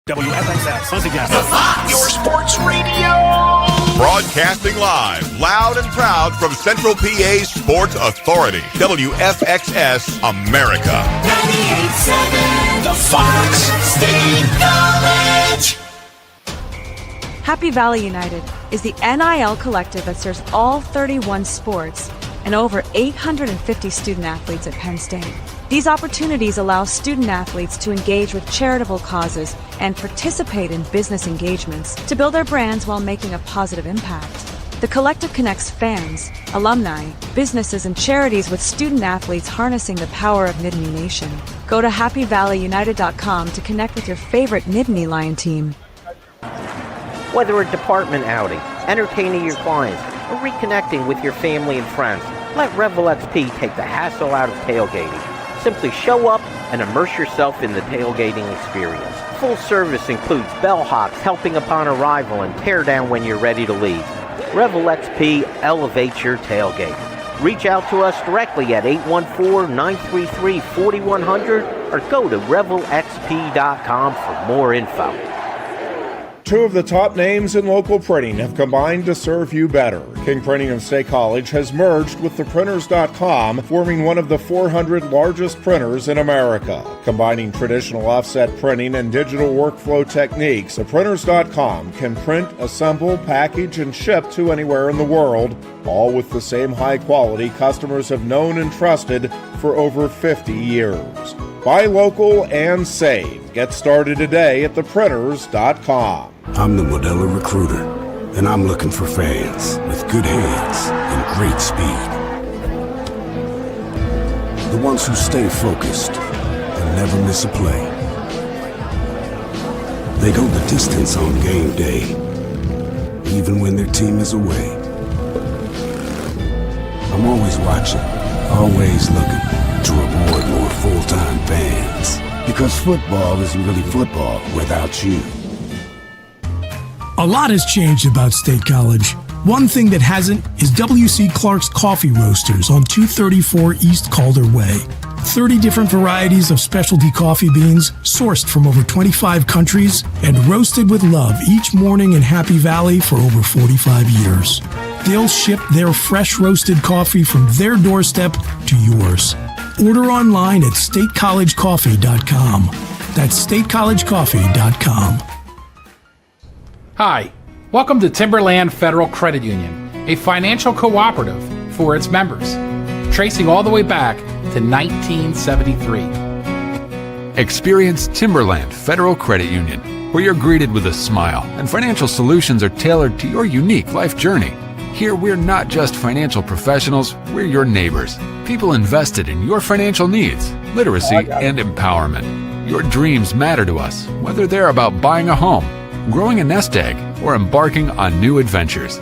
WFXS. Once again, The Fox, your sports radio. Broadcasting live, loud and proud from Central PA's Sports Authority. WFXS America. 98.7, The Fox, State College. Happy Valley United is the NIL collective that serves all 31 sports and over 850 student athletes at Penn State. These opportunities allow student athletes to engage with charitable causes and participate in business engagements to build their brands while making a positive impact. The collective connects fans, alumni, businesses, and charities with student athletes harnessing the power of Nittany Nation. Go to happyvalleyunited.com to connect with your favorite Nittany Lion team. Whether a department outing, entertaining your clients, or reconnecting with your family and friends, let Revel XP take the hassle out of tailgating. Simply show up and immerse yourself in the tailgating experience. Full service includes bellhops helping upon arrival and tear down when you're ready to leave. Revel XP elevates your tailgate. Reach out to us directly at 814-933-4100 or go to revelxp.com for more info. Two of the top names in local printing have combined to serve you better. King Printing of State College has merged with theprinters.com, forming one of the 400 largest printers in America. Combining traditional offset printing and digital workflow techniques, theprinters.com can print, assemble, package, and ship to anywhere in the world, all with the same high quality customers have known and trusted for over 50 years. Buy local and save. Get started today at theprinters.com. I'm the Modelo Recruiter, and I'm looking for fans with good hands and great speed. The ones who stay focused and never miss a play. They go the distance on game day, even when their team is away. I'm always watching, always looking to reward more full-time fans. Because football isn't really football without you. A lot has changed about State College. One thing that hasn't is W.C. Clark's Coffee Roasters on 234 East Calder Way. 30 different varieties of specialty coffee beans sourced from over 25 countries and roasted with love each morning in Happy Valley for over 45 years. They'll ship their fresh roasted coffee from their doorstep to yours. Order online at statecollegecoffee.com. That's statecollegecoffee.com. Hi, welcome to Timberland Federal Credit Union, a financial cooperative for its members, tracing all the way back to 1973. Experience Timberland Federal Credit Union, where you're greeted with a smile and financial solutions are tailored to your unique life journey. Here, we're not just financial professionals, we're your neighbors, people invested in your financial needs, literacy, and empowerment. Your dreams matter to us, whether they're about buying a home, growing a nest egg, or embarking on new adventures.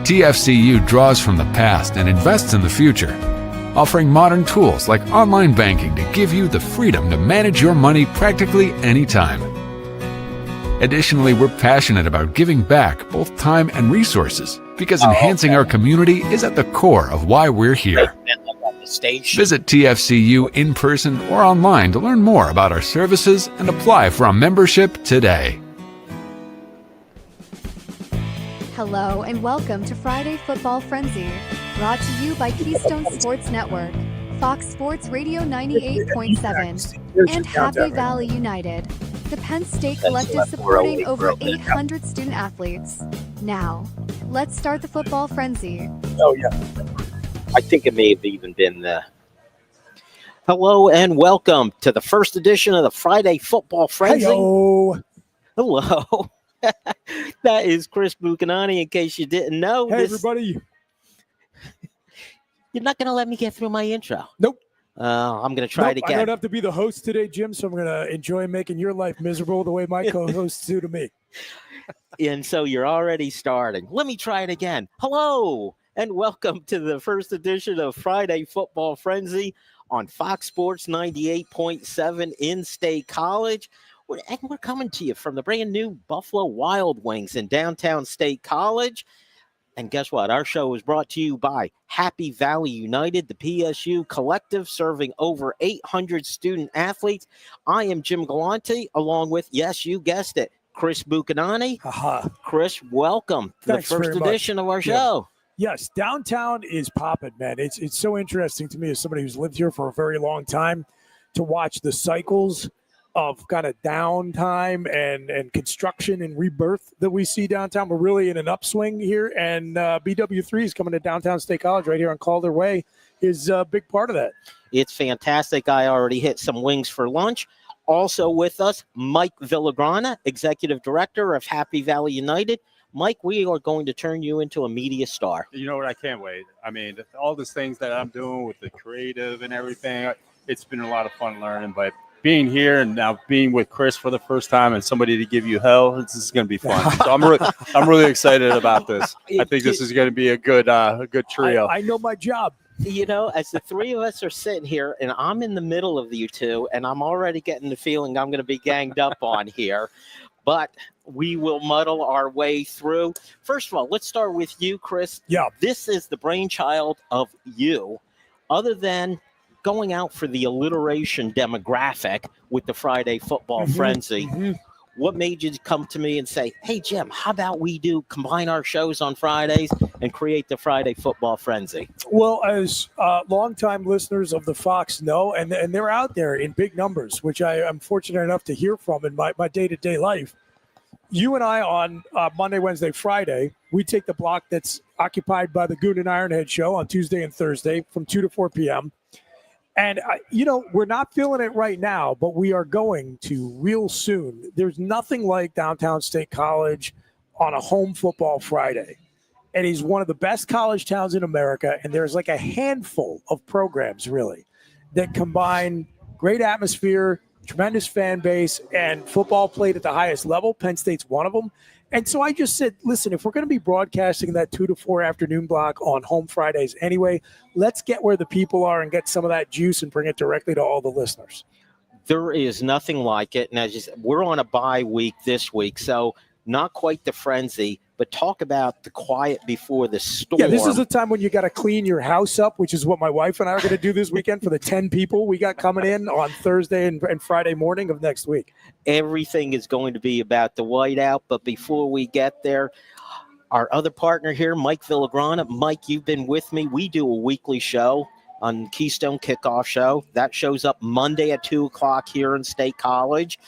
TFCU draws from the past and invests in the future, offering modern tools like online banking to give you the freedom to manage your money practically anytime. Additionally, we're passionate about giving back both time and resources because enhancing our community is at the core of why we're here. Visit TFCU in person or online to learn more about our services and apply for a membership today. Hello and welcome to Friday Football Frenzy, brought to you by Keystone Sports Network, Fox Sports Radio 98.7, and Happy Valley United, the Penn State collective supporting over 800 student athletes. Now, let's start the football frenzy. Oh, yeah. I think it may have even been the... Hello and welcome to the first edition of the Friday Football Frenzy. Hello. Hello. That is Chris Bucanani, in case you didn't know. Hey, everybody. You're not going to let me get through my intro. Nope. I'm going to try it again. I don't have to be the host today, Jim, so I'm going to enjoy making your life miserable the way my co-hosts do to me. And so you're already starting. Let me try it again. Hello, and welcome to the first edition of Friday Football Frenzy on Fox Sports 98.7 in State College. We're coming to you from the brand new Buffalo Wild Wings in downtown State College. And guess what? Our show is brought to you by Happy Valley United, the PSU collective serving over 800 student athletes. I am Jim Galante, along with, yes, you guessed it, Chris Bucanani. Chris, welcome to Thanks the first edition of our show. Yes, downtown is popping, man. It's so interesting to me as somebody who's lived here for a very long time to watch the cycles of kind of downtime and construction and rebirth that we see downtown. We're really in an upswing here, and BW3 is coming to Downtown State College right here on Calder Way is a big part of that. It's fantastic. I already hit some wings for lunch. Also with us, Mike Villagrana, Executive Director of Happy Valley United. Mike, we are going to turn you into a media star. You know what? I can't wait. I mean, all these things that I'm doing with the creative and everything, it's been a lot of fun learning. But being here and now being with Chris for the first time and somebody to give you hell, this is going to be fun. So I'm really excited about this. I think this is going to be a good trio. I know my job. You know, as the three of us are sitting here, and I'm in the middle of you two, and I'm already getting the feeling I'm going to be ganged up on here. But we will muddle our way through. First of all, let's start with you, Chris. Yeah. This is the brainchild of you. Other than going out for the alliteration demographic with the Friday Football Frenzy, what made you come to me and say, hey, Jim, how about we combine our shows on Fridays and create the Friday Football Frenzy? Well, as longtime listeners of the Fox know, and they're out there in big numbers, which I am fortunate enough to hear from in my day-to-day life. You and I on Monday, Wednesday, Friday, we take the block that's occupied by the Goon and Ironhead show on Tuesday and Thursday from 2 to 4 p.m., and, we're not feeling it right now, but we are going to real soon. There's nothing like Downtown State College on a home football Friday. It is one of the best college towns in America, and there's like a handful of programs, really, that combine great atmosphere, tremendous fan base, and football played at the highest level. Penn State's one of them. And so I just said, listen, if we're going to be broadcasting that 2 to 4 afternoon block on home Fridays anyway, let's get where the people are and get some of that juice and bring it directly to all the listeners. There is nothing like it. And as you said, we're on a bye week this week, so not quite the frenzy, but talk about the quiet before the storm. Yeah, this is the time when you got to clean your house up, which is what my wife and I are going to do this weekend for the 10 people we got coming in on Thursday and Friday morning of next week. Everything is going to be about the whiteout, but before we get there, our other partner here, Mike Villagrana. Mike, you've been with me. We do a weekly show on Keystone Kickoff Show. That shows up Monday at 2 o'clock here in State College.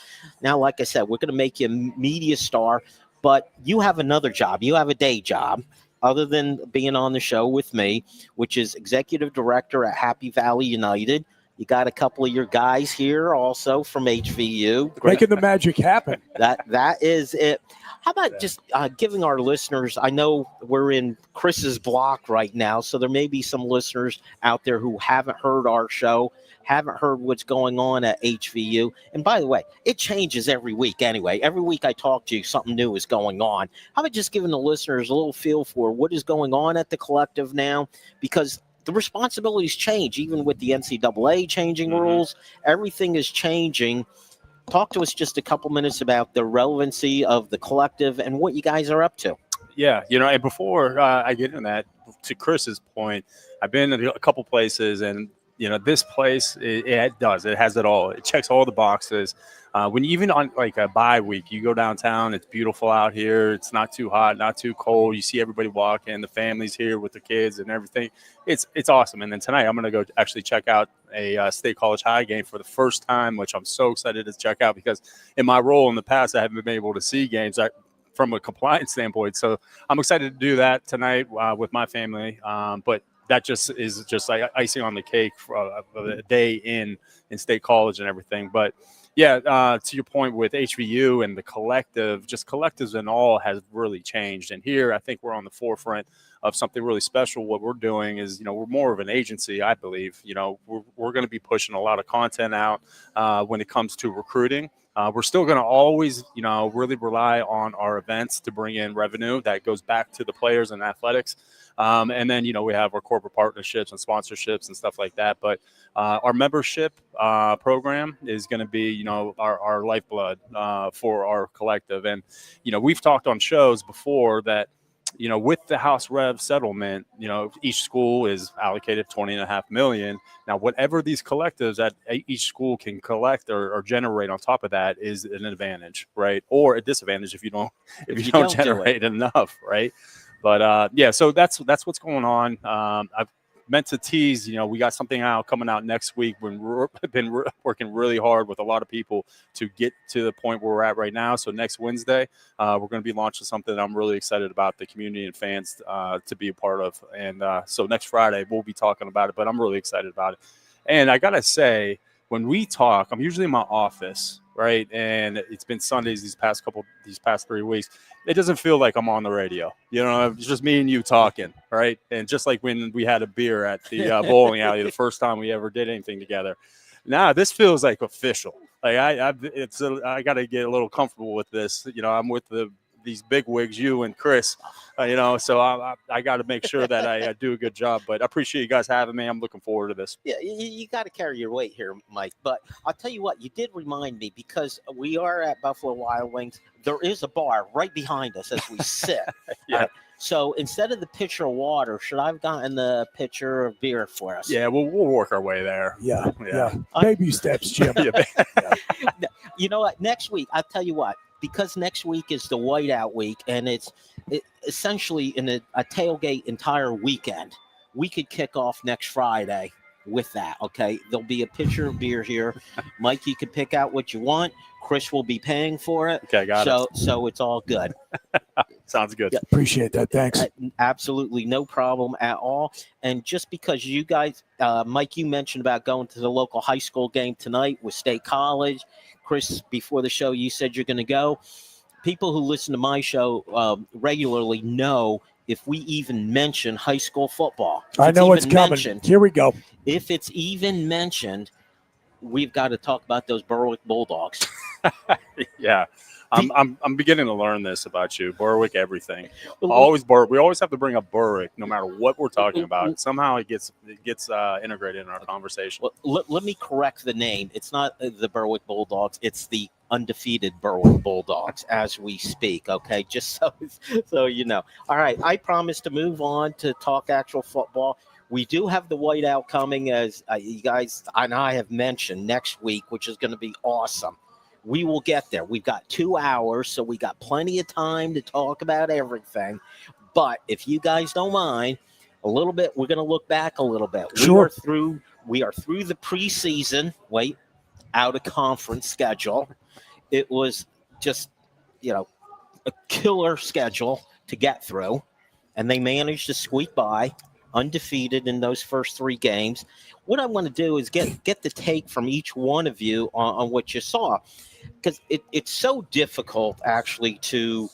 Now, like I said, we're going to make you a media star, but you have another job. You have a day job other than being on the show with me, which is Executive Director at Happy Valley United. You got a couple of your guys here also from HVU. Making the magic happen. That is it. How about just giving our listeners, I know we're in Chris's block right now, so there may be some listeners out there who haven't heard our show, haven't heard what's going on at HVU. And by the way, it changes every week anyway. Every week I talk to you, something new is going on. How about just giving the listeners a little feel for what is going on at the collective now? Because the responsibilities change, even with the NCAA changing rules. Everything is changing. Talk to us just a couple minutes about the relevancy of the collective and what you guys are up to. Yeah, and before I get into that, to Chris's point, I've been in a couple places, and this place, it has it all. It checks all the boxes. When you, even on like a bye week, you go downtown, it's beautiful out here. It's not too hot, not too cold. You see everybody walking, the families here with their kids and everything. It's awesome. And then tonight I'm going to go actually check out a State College High game for the first time, which I'm so excited to check out because in my role in the past, I haven't been able to see games from a compliance standpoint. So I'm excited to do that tonight with my family. But that just is just like icing on the cake for a day in State College and everything. But yeah, to your point with HVU and the collective, just collectives and all has really changed. And here, I think we're on the forefront of something really special. What we're doing is, we're more of an agency, I believe. We're going to be pushing a lot of content out when it comes to recruiting. We're still going to always, really rely on our events to bring in revenue that goes back to the players and athletics. And then, we have our corporate partnerships and sponsorships and stuff like that. But our membership program is going to be, our lifeblood for our collective. And, we've talked on shows before that, with the House Rev settlement, each school is allocated $20.5 million. Now, whatever these collectives that each school can collect or generate on top of that is an advantage, right? Or a disadvantage if you don't generate enough, right? But so that's what's going on. I've meant to tease, we got something coming out next week. We've been working really hard with a lot of people to get to the point where we're at right now. So next Wednesday, we're going to be launching something that I'm really excited about the community and fans to be a part of. And so next Friday, we'll be talking about it, but I'm really excited about it. And I got to say, when we talk, I'm usually in my office, right? And it's been Sundays these past 3 weeks. It doesn't feel like I'm on the radio. It's just me and you talking, right? And just like when we had a beer at the bowling alley the first time we ever did anything together. Now this feels like official. Like I got to get a little comfortable with this. I'm with these big wigs, you and Chris, so I got to make sure that I do a good job. But I appreciate you guys having me. I'm looking forward to this. Yeah, you got to carry your weight here, Mike. But I'll tell you what, you did remind me, because we are at Buffalo Wild Wings. There is a bar right behind us as we sit. Yeah. So instead of the pitcher of water, should I have gotten the pitcher of beer for us? Yeah, we'll work our way there. Yeah. Baby steps, Jim. You know what? Next week, I'll tell you what. Because next week is the whiteout week, and it's essentially in a tailgate entire weekend, we could kick off next Friday with that, okay? There'll be a pitcher of beer here. Mike, you can pick out what you want. Chris will be paying for it. Okay, got it. So it's all good. Sounds good. Yeah, appreciate that. Thanks. Absolutely no problem at all. And just because you guys, Mike, you mentioned about going to the local high school game tonight with State College. Chris, before the show, you said you're going to go. People who listen to my show regularly know if we even mention high school football. I know what's coming. Here we go. If it's even mentioned, we've got to talk about those Berwick Bulldogs. Yeah. I'm beginning to learn this about you. Berwick, everything. We always have to bring up Berwick no matter what we're talking about. Somehow it gets integrated in our conversation. Well, let me correct the name. It's not the Berwick Bulldogs. It's the undefeated Berwick Bulldogs as we speak, okay? Just so you know. All right, I promise to move on to talk actual football. We do have the whiteout coming, as you guys and I have mentioned, next week, which is going to be awesome. We will get there. We've got 2 hours, so we got plenty of time to talk about everything. But if you guys don't mind, a little bit, we're going to look back a little bit. Sure. We are through the preseason, out of conference schedule. It was just, a killer schedule to get through, and they managed to squeak by undefeated in those first 3 games. What I want to do is get the take from each one of you on what you saw, because it's so difficult actually to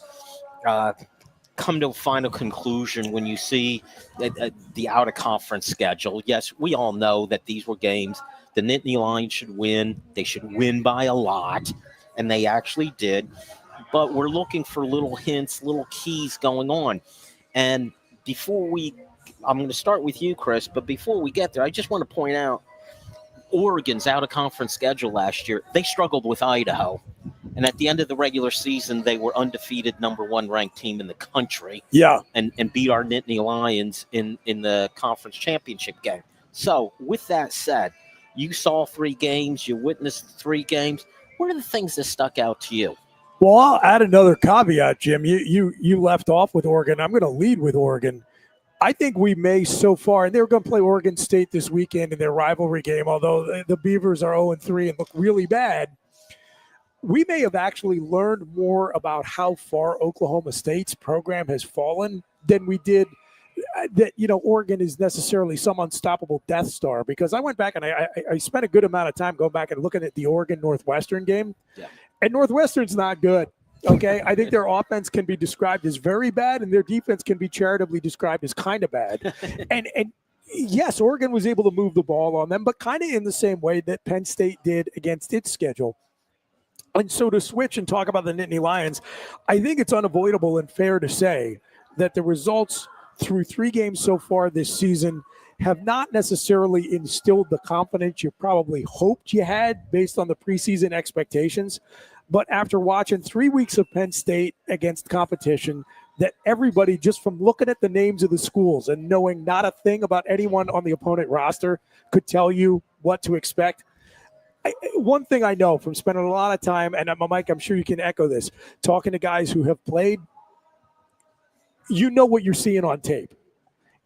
come to a final conclusion when you see the out-of-conference schedule. Yes, we all know that these were games the Nittany Lions should win. They should win by a lot, and they actually did. But we're looking for little hints, little keys going on. And I'm going to start with you, Chris, but before we get there, I just want to point out Oregon's out-of-conference schedule last year. They struggled with Idaho, and at the end of the regular season, they were undefeated #1 ranked team in the country. Yeah, and beat our Nittany Lions in the conference championship game. So, with that said, you saw 3 games, you witnessed 3 games. What are the things that stuck out to you? Well, I'll add another caveat, Jim. You left off with Oregon. I'm going to lead with Oregon. I think we may so far, and they're going to play Oregon State this weekend in their rivalry game, although the Beavers are 0-3 and look really bad. We may have actually learned more about how far Oklahoma State's program has fallen than we did that, Oregon is necessarily some unstoppable Death Star, because I went back and I spent a good amount of time going back and looking at the Oregon Northwestern game, and Northwestern's not good. Okay, I think their offense can be described as very bad, and their defense can be charitably described as kind of bad. And yes, Oregon was able to move the ball on them, but kind of in the same way that Penn State did against its schedule. And so to switch and talk about the Nittany Lions, I think it's unavoidable and fair to say that the results through 3 games so far this season have not necessarily instilled the confidence you probably hoped you had based on the preseason expectations. But after watching 3 weeks of Penn State against competition, that everybody, just from looking at the names of the schools and knowing not a thing about anyone on the opponent roster, could tell you what to expect. One thing I know from spending a lot of time, and Mike, I'm sure you can echo this, talking to guys who have played, you know what you're seeing on tape.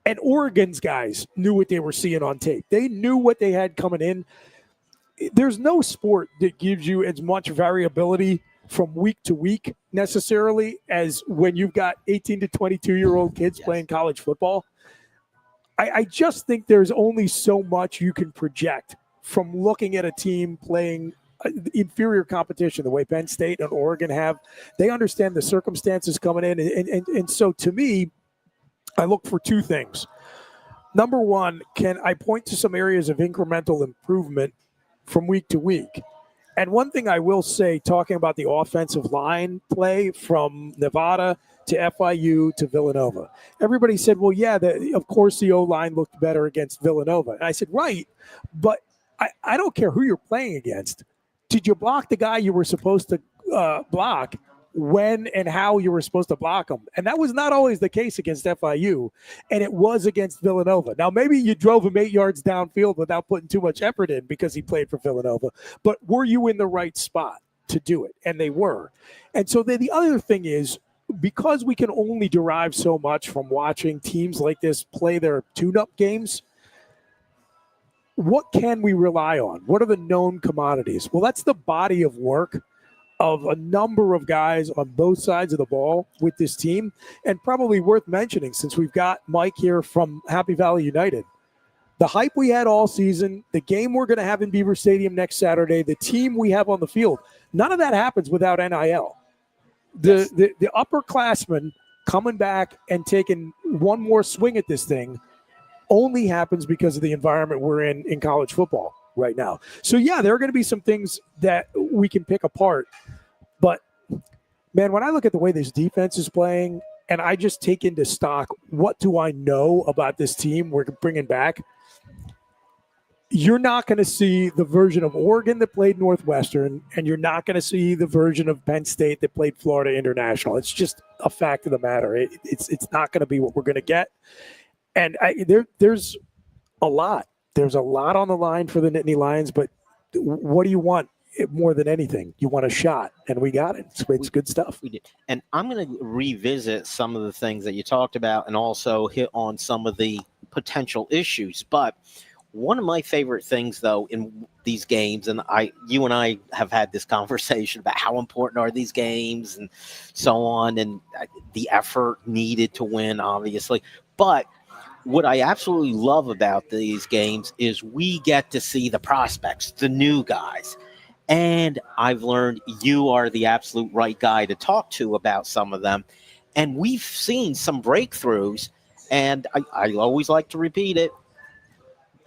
And Oregon's guys knew what they were seeing on tape. They knew what they had coming in. There's no sport that gives you as much variability from week to week necessarily as when you've got 18 to 22-year-old kids playing college football. I just think there's only so much you can project from looking at a team playing inferior competition the way Penn State and Oregon have. They understand the circumstances coming in. And so to me, I look for two things. Number one, can I point to some areas of incremental improvement from week to week? And one thing I will say, talking about the offensive line play from Nevada to FIU to Villanova, everybody said, well, yeah, of course the O-line looked better against Villanova. And I said, right, but I don't care who you're playing against. Did you block the guy you were supposed to block when and how you were supposed to block him? And that was not always the case against FIU, and it was against Villanova. Now, maybe you drove him 8 yards downfield without putting too much effort in because he played for Villanova, but were you in the right spot to do it? And they were. And so then the other thing is, because we can only derive so much from watching teams like this play their tune-up games, what can we rely on? What are the known commodities? Well, that's the body of work of a number of guys on both sides of the ball with this team. And probably worth mentioning, since we've got Mike here from Happy Valley United, the hype we had all season, the game we're going to have in Beaver Stadium next Saturday, the team we have on the field, none of that happens without NIL. The upperclassmen coming back and taking one more swing at this thing only happens because of the environment we're in college football right now. So, yeah, there are going to be some things that we can pick apart. But, man, when I look at the way this defense is playing and I just take into stock what do I know about this team we're bringing back, you're not going to see the version of Oregon that played Northwestern, and you're not going to see the version of Penn State that played Florida International. It's just a fact of the matter. It's not going to be what we're going to get. And there's a lot. There's a lot on the line for the Nittany Lions, but what do you want more than anything? You want a shot, and we got it. It's good stuff. We did. And I'm going to revisit some of the things that you talked about and also hit on some of the potential issues. But one of my favorite things, though, in these games, and you and I have had this conversation about how important are these games and so on, and the effort needed to win, obviously. But what I absolutely love about these games is we get to see the prospects, the new guys. And I've learned you are the absolute right guy to talk to about some of them. And we've seen some breakthroughs, and I always like to repeat it.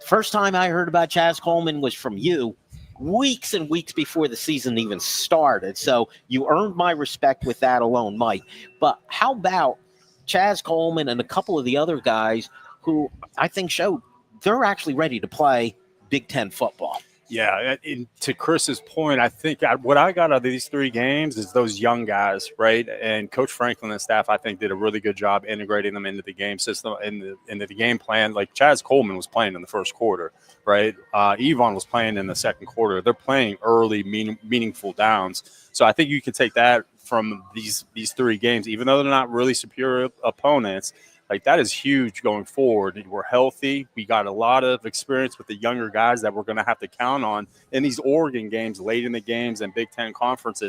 First time I heard about Chaz Coleman was from you weeks and weeks before the season even started. So you earned my respect with that alone, Mike. But how about Chaz Coleman and a couple of the other guys who I think showed they're actually ready to play Big Ten football? Yeah, and to Chris's point, I think what I got out of these three games is those young guys, right? And Coach Franklin and staff, I think, did a really good job integrating them into the game system, into the game plan. Like Chaz Coleman was playing in the first quarter, right? Yvonne was playing in the second quarter. They're playing early, meaningful downs. So I think you can take that from these three games, even though they're not really superior opponents. Like, that is huge going forward. We're healthy. We got a lot of experience with the younger guys that we're going to have to count on in these Oregon games, late in the games, and Big Ten conference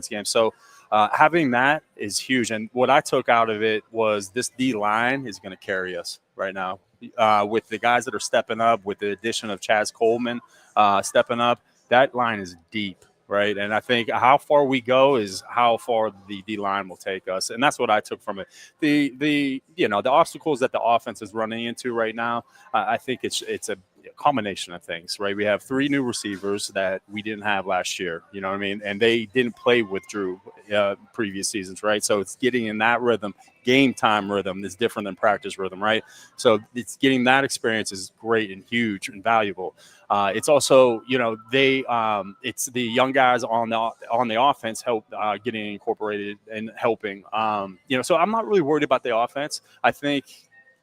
games. So having that is huge. And what I took out of it was this D-line is going to carry us right now. With the guys that are stepping up, with the addition of Chaz Coleman stepping up, that line is deep. Right. And I think how far we go is how far the D-line will take us. And that's what I took from it. The obstacles that the offense is running into right now, I think it's combination of things, right? We have 3 new receivers that we didn't have last year, you know what I mean? And they didn't play with Drew previous seasons, right? So it's getting in that rhythm. Game time rhythm is different than practice rhythm, right? So it's getting that experience is great and huge and valuable. It's also, it's the young guys on the offense help getting incorporated and helping. So I'm not really worried about the offense. I think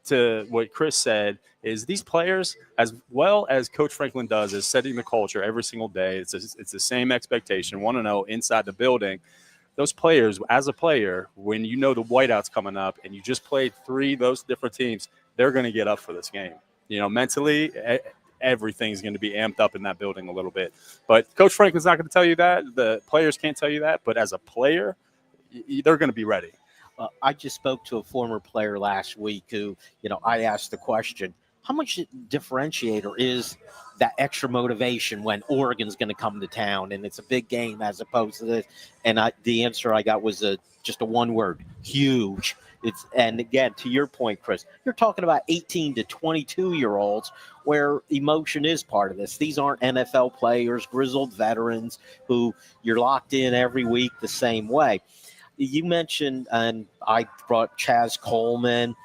to what Chris said is these players, as well as Coach Franklin does, is setting the culture every single day. It's the same expectation, want to know inside the building. Those players, as a player, when you know the whiteout's coming up and you just played 3 of those different teams, they're going to get up for this game. Mentally, everything's going to be amped up in that building a little bit. But Coach Franklin's not going to tell you that. The players can't tell you that. But as a player, they're going to be ready. I just spoke to a former player last week who, I asked the question, how much differentiator is that extra motivation when Oregon's going to come to town and it's a big game as opposed to this? And the answer I got was just a one word: huge. And again, to your point, Chris, you're talking about 18 to 22-year-olds where emotion is part of this. These aren't NFL players, grizzled veterans who you're locked in every week the same way. You mentioned, and I brought Chaz Coleman,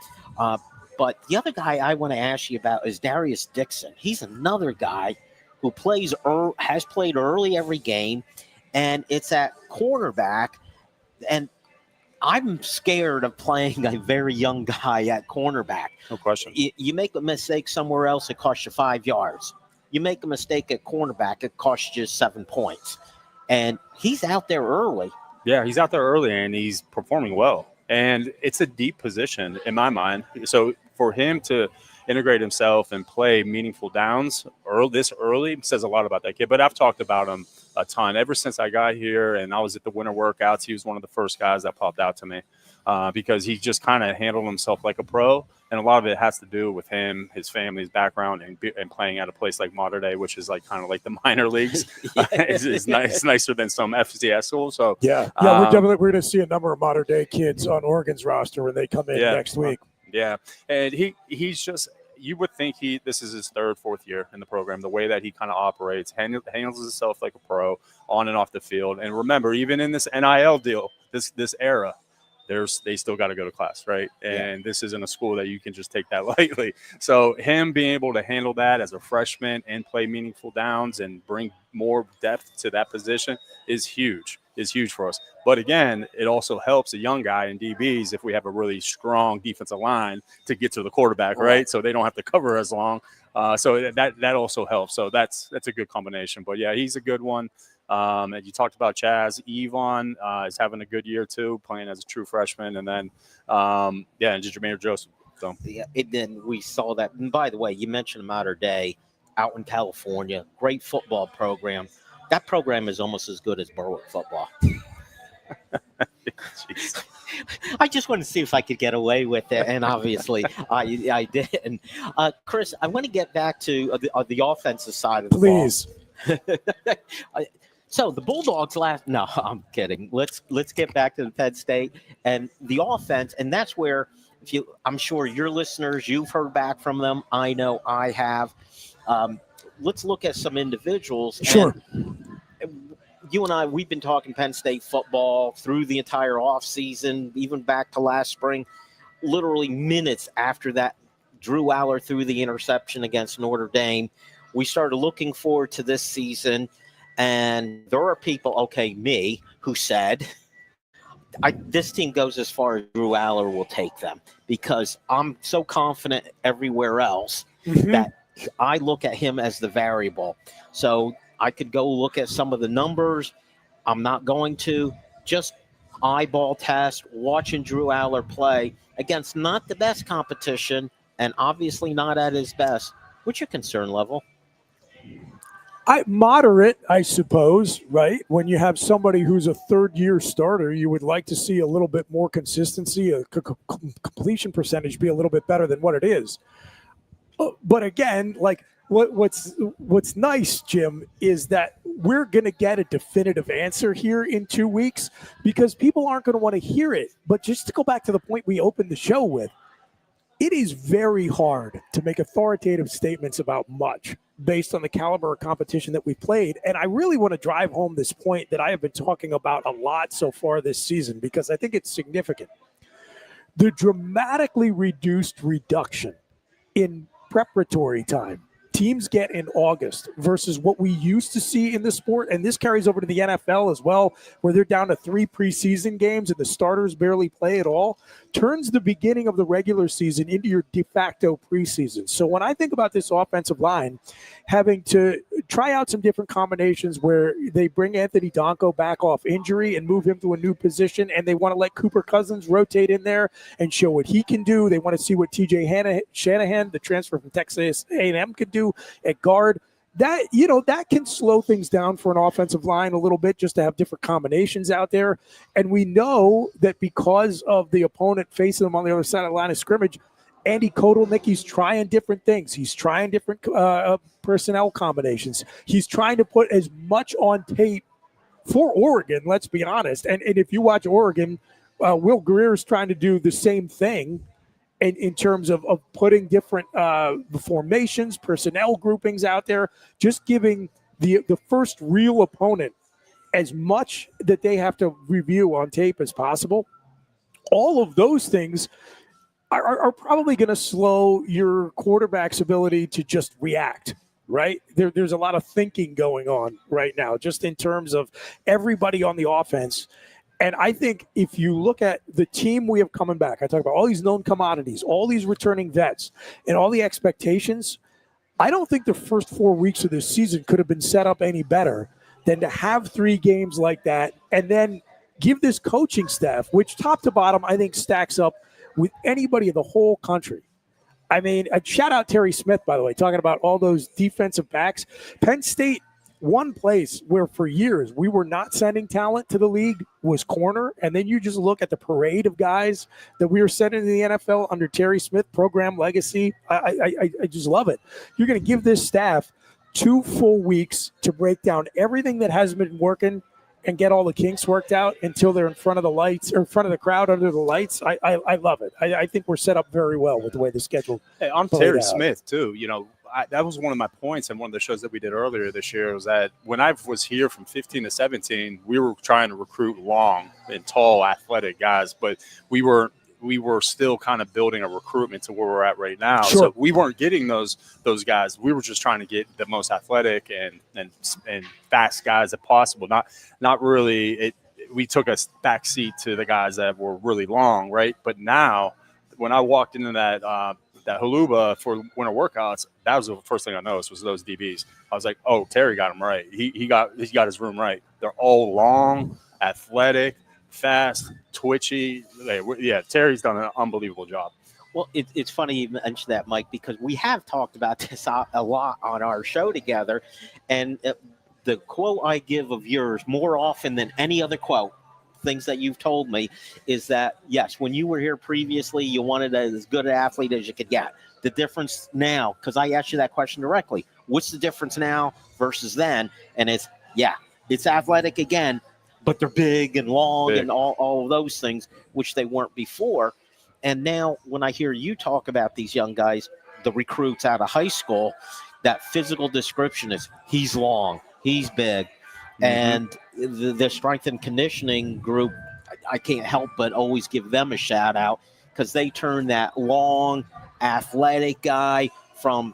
but the other guy I want to ask you about is Darius Dixon. He's another guy who has played early every game, and it's at cornerback. And I'm scared of playing a very young guy at cornerback. No question. You make a mistake somewhere else, it costs you 5 yards. You make a mistake at cornerback, it costs you 7 points. And he's out there early. Yeah, he's out there early, and he's performing well. And it's a deep position in my mind. So for him to integrate himself and play meaningful downs this early says a lot about that kid. But I've talked about him a ton. Ever since I got here and I was at the winter workouts, he was one of the first guys that popped out to me because he just kind of handled himself like a pro. And a lot of it has to do with him, his family's background, and playing at a place like Mater Dei, which is like kind of like the minor leagues. It's nicer than some FCS schools. So we're going to see a number of Mater Dei kids on Oregon's roster when they come in next week. Yeah, and he's just, you would think this is his 3rd, 4th year in the program. The way that he kind of operates, handles himself like a pro on and off the field. And remember, even in this NIL deal, this era, they still got to go to class, right? And this isn't a school that you can just take that lightly. So him being able to handle that as a freshman and play meaningful downs and bring more depth to that position is huge for us. But again, it also helps a young guy in DBs if we have a really strong defensive line to get to the quarterback, right? So they don't have to cover as long. So that also helps. So that's a good combination. But yeah, he's a good one. And you talked about Chaz. Yvonne is having a good year too, playing as a true freshman. And then, and Jermaine Joseph. So then we saw that. And by the way, you mentioned Mater Dei out in California, great football program. That program is almost as good as Berwick football. I just wanted to see if I could get away with it, and obviously I did. And Chris, I want to get back to the offensive side of the ball. So the Bulldogs no, I'm kidding. Let's get back to the Penn State and the offense, and that's where I'm sure your listeners, you've heard back from them. I know I have. Let's look at some individuals. Sure. You and I, we've been talking Penn State football through the entire offseason, even back to last spring. Literally minutes after that, Drew Aller threw the interception against Notre Dame. We started looking forward to this season, and there are people, me, who said, this team goes as far as Drew Aller will take them, because I'm so confident everywhere else that I look at him as the variable. So I could go look at some of the numbers. I'm not going to. Just eyeball test, watching Drew Aller play against not the best competition and obviously not at his best. What's your concern level? Moderate, I suppose, right? When you have somebody who's a third-year starter, you would like to see a little bit more consistency, a completion percentage be a little bit better than what it is. But again, like what's nice, Jim, is that we're going to get a definitive answer here in 2 weeks, because people aren't going to want to hear it. But just to go back to the point we opened the show with, it is very hard to make authoritative statements about much based on the caliber of competition that we played. And I really want to drive home this point that I have been talking about a lot so far this season, because I think it's significant. The dramatically reduction in preparatory time teams get in August versus what we used to see in the sport. And this carries over to the NFL as well, where they're down to 3 preseason games and the starters barely play at all, turns the beginning of the regular season into your de facto preseason. So when I think about this offensive line having to try out some different combinations where they bring Anthony Donko back off injury and move him to a new position, and they want to let Cooper Cousins rotate in there and show what he can do. They want to see what TJ Shanahan, the transfer from Texas A&M, could do at guard. That can slow things down for an offensive line a little bit, just to have different combinations out there. And we know that because of the opponent facing them on the other side of the line of scrimmage, Andy Kotelnicki's trying different things. He's trying different personnel combinations. He's trying to put as much on tape for Oregon, let's be honest. And if you watch Oregon, Will Greer is trying to do the same thing in terms of putting different formations, personnel groupings out there, just giving the first real opponent as much that they have to review on tape as possible. All of those things are probably going to slow your quarterback's ability to just react, right? There's a lot of thinking going on right now, just in terms of everybody on the offense. And I think if you look at the team we have coming back, I talk about all these known commodities, all these returning vets, and all the expectations, I don't think the first 4 weeks of this season could have been set up any better than to have 3 games like that and then give this coaching staff, which top to bottom I think stacks up with anybody in the whole country. I mean, shout out Terry Smith, by the way, talking about all those defensive backs. Penn State, one place where for years we were not sending talent to the league was corner. And then you just look at the parade of guys that we were sending to the NFL under Terry Smith, program legacy. I just love it. You're going to give this staff 2 full weeks to break down everything that hasn't been working and get all the kinks worked out until they're in front of the lights or in front of the crowd under the lights. I love it. I think we're set up very well with the way the schedule. Hey, I'm Terry Smith too. That was one of my points in one of the shows that we did earlier this year, was that when I was here from 15 to 17, we were trying to recruit long and tall, athletic guys, but we were still kind of building a recruitment to where we're at right now. Sure. So we weren't getting those guys. We were just trying to get the most athletic and fast guys as possible. Not really. We took a back seat to the guys that were really long, right? But now, when I walked into that Haluba for winter workouts, that was the first thing I noticed was those DBs. I was like, oh, Terry got them right. He got his room right. They're all long, athletic, fast, twitchy. Yeah, Terry's done an unbelievable job. Well, it's funny you mentioned that, Mike, because we have talked about this a lot on our show together. And the quote I give of yours more often than any other quote, things that you've told me, is that, yes, when you were here previously, you wanted as good an athlete as you could get. The difference now, because I asked you that question directly, what's the difference now versus then? And it's athletic again, but they're big and long and all of those things, which they weren't before. And now when I hear you talk about these young guys, the recruits out of high school, that physical description is he's long, he's big. Mm-hmm. And the strength and conditioning group, I can't help but always give them a shout out, because they turn that long, athletic guy from,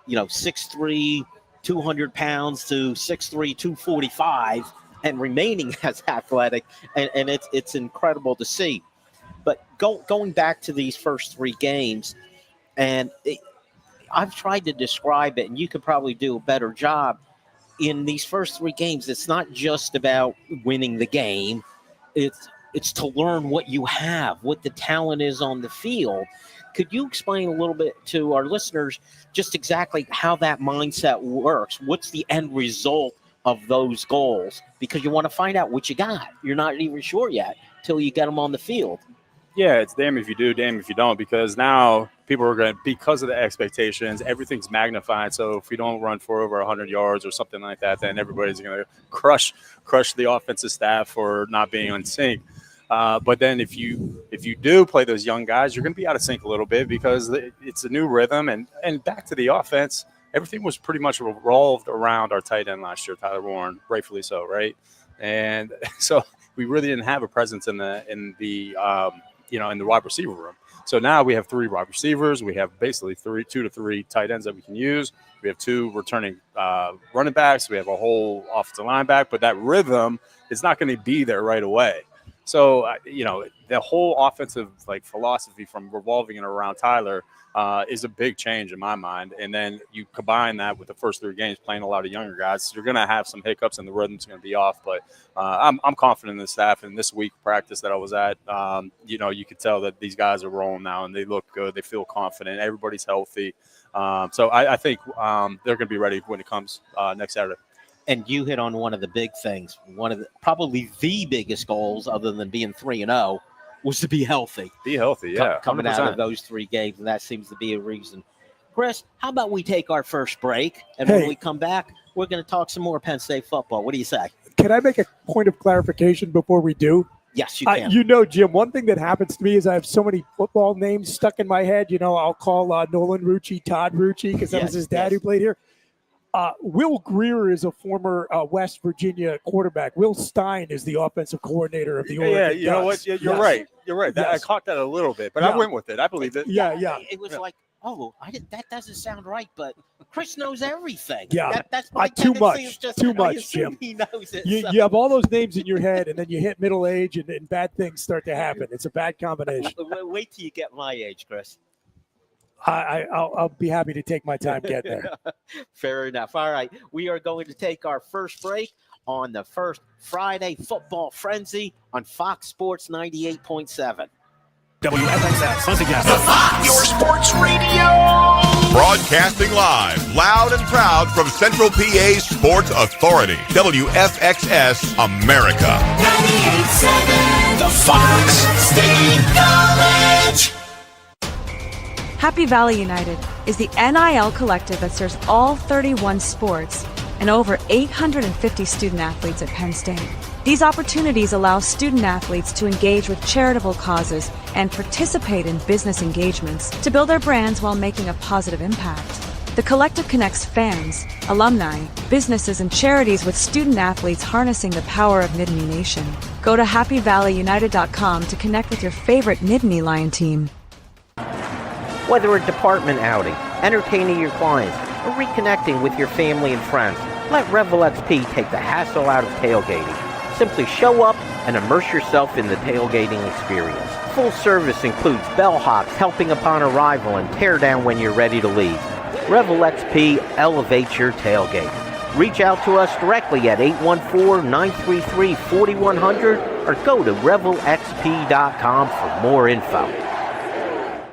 6'3", 200 pounds to 6'3", 245, and remaining as athletic, and it's incredible to see. But going back to these first 3 games, and I've tried to describe it, and you could probably do a better job. In these first 3 games, it's not just about winning the game. It's to learn what you have, what the talent is on the field. Could you explain a little bit to our listeners just exactly how that mindset works? What's the end result of those goals? Because you want to find out what you got. You're not even sure yet till you get them on the field. Yeah, it's damn if you do, damn if you don't, because now people are going to, because of the expectations, everything's magnified. So if we don't run for over 100 yards or something like that, then everybody's going to crush the offensive staff for not being in sync. But then if you do play those young guys, you're going to be out of sync a little bit because it's a new rhythm. And back to the offense, everything was pretty much revolved around our tight end last year, Tyler Warren, rightfully so, right? And so we really didn't have a presence in the wide receiver room. So now we have 3 wide receivers. We have basically 2 to 3 tight ends that we can use. We have 2 returning running backs. We have a whole offensive line back, but that rhythm is not going to be there right away. So, the whole offensive philosophy from revolving it around Tyler is a big change in my mind. And then you combine that with the first 3 games playing a lot of younger guys. You're going to have some hiccups and the rhythm's going to be off. But I'm confident in the staff. And this week practice that I was at, you could tell that these guys are rolling now and they look good. They feel confident. Everybody's healthy. So I think they're going to be ready when it comes next Saturday. And you hit on one of the big things. Probably the biggest goals, other than being 3-0, was to be healthy. Be healthy, yeah. Coming out of those 3 games, and that seems to be a reason. Chris, how about we take our first break, and when we come back, we're going to talk some more Penn State football. What do you say? Can I make a point of clarification before we do? Yes, you can. Jim, one thing that happens to me is I have so many football names stuck in my head. I'll call Nolan Rucci Todd Rucci because that was his dad who played here. Will Greer is a former West Virginia quarterback. Will Stein is the offensive coordinator of the Oregon Ducks. You know what? You're right. You're right. I caught that a little bit, but I went with it. I believe it. Yeah. It was like, that doesn't sound right, but Chris knows everything. Yeah. That's my too tendency. much. Too much, Jim. He knows it. You have all those names in your head, and then you hit middle age, and bad things start to happen. It's a bad combination. Wait till you get my age, Chris. I'll be happy to take my time getting there. Fair enough. All right. We are going to take our first break on the first Friday Football Frenzy on Fox Sports 98.7. WFXS, once again. The Fox, your sports radio. Broadcasting live, loud and proud from Central PA's Sports Authority. WFXS America. 98.7, the Fox State College. Happy Valley United is the NIL collective that serves all 31 sports and over 850 student athletes at Penn State. These opportunities allow student athletes to engage with charitable causes and participate in business engagements to build their brands while making a positive impact. The collective connects fans, alumni, businesses, and charities with student athletes harnessing the power of Nittany Nation. Go to happyvalleyunited.com to connect with your favorite Nittany Lion team. Whether a department outing, entertaining your clients, or reconnecting with your family and friends, let Revel XP take the hassle out of tailgating. Simply show up and immerse yourself in the tailgating experience. Full service includes bellhops helping upon arrival and tear down when you're ready to leave. Revel XP elevates your tailgate. Reach out to us directly at 814-933-4100 or go to revelxp.com for more info.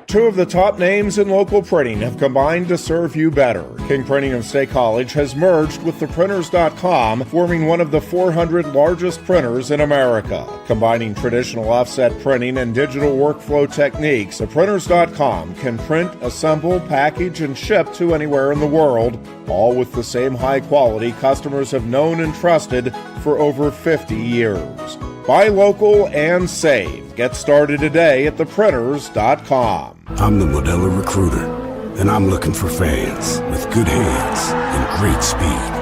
2 of the top names in local printing have combined to serve you better. King Printing of State College has merged with theprinters.com, forming one of the 400 largest printers in America. Combining traditional offset printing and digital workflow techniques, theprinters.com can print, assemble, package, and ship to anywhere in the world, all with the same high quality customers have known and trusted for over 50 years. Buy local and save. Get started today at theprinters.com. I'm the Modelo Recruiter, and I'm looking for fans with good hands and great speed.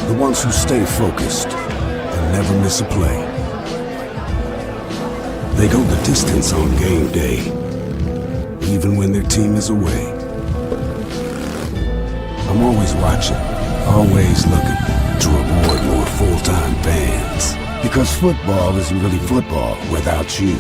The ones who stay focused and never miss a play. They go the distance on game day, even when their team is away. I'm always watching, always looking to reward more full-time fans. Because football isn't really football without you.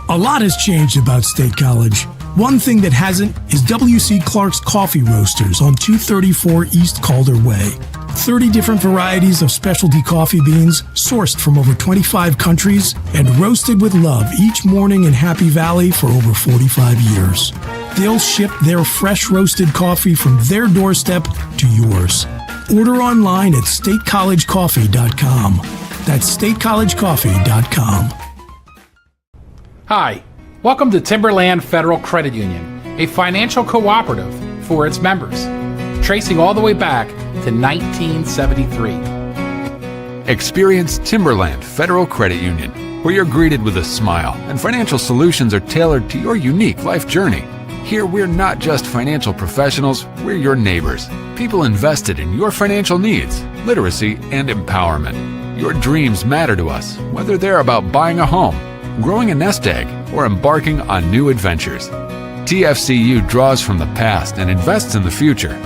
A lot has changed about State College. One thing that hasn't is W.C. Clark's Coffee Roasters on 234 East Calder Way. 30 different varieties of specialty coffee beans sourced from over 25 countries and roasted with love each morning in Happy Valley for over 45 years. They'll ship their fresh roasted coffee from their doorstep to yours. Order online at statecollegecoffee.com. That's statecollegecoffee.com. Hi, welcome to Timberland Federal Credit Union, a financial cooperative for its members, tracing all the way back to 1973. Experience Timberland Federal Credit Union, where you're greeted with a smile and financial solutions are tailored to your unique life journey. Here, we're not just financial professionals, we're your neighbors. People invested in your financial needs, literacy, and empowerment. Your dreams matter to us, whether they're about buying a home, growing a nest egg, or embarking on new adventures. TFCU draws from the past and invests in the future,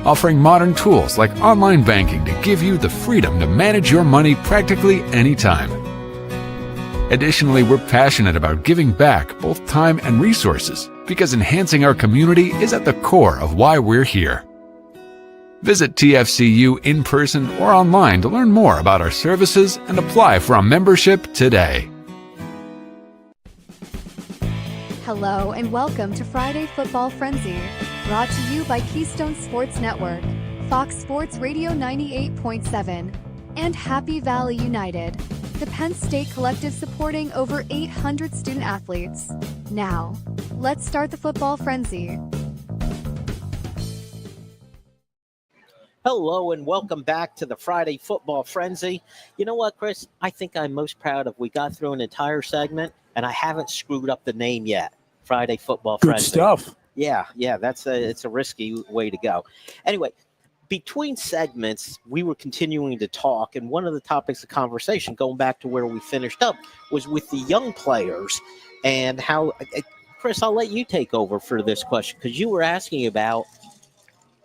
offering modern tools like online banking to give you the freedom to manage your money practically anytime. Additionally, we're passionate about giving back both time and resources because enhancing our community is at the core of why we're here. Visit TFCU in person or online to learn more about our services and apply for a membership today. Hello and welcome to Friday Football Frenzy, brought to you by Keystone Sports Network, Fox Sports Radio 98.7, and Happy Valley United, the Penn State collective supporting over 800 student athletes. Now, let's start the football frenzy. Hello and welcome back to the Friday Football Frenzy. You know what, Chris? I think I'm most proud of we got through an entire segment and I haven't screwed up the name yet. Friday Football Frenzy. Good stuff. Yeah, it's a risky way to go. Anyway, between segments, we were continuing to talk, and one of the topics of conversation, going back to where we finished up, was with the young players and how, Chris, I'll let you take over for this question because you were asking about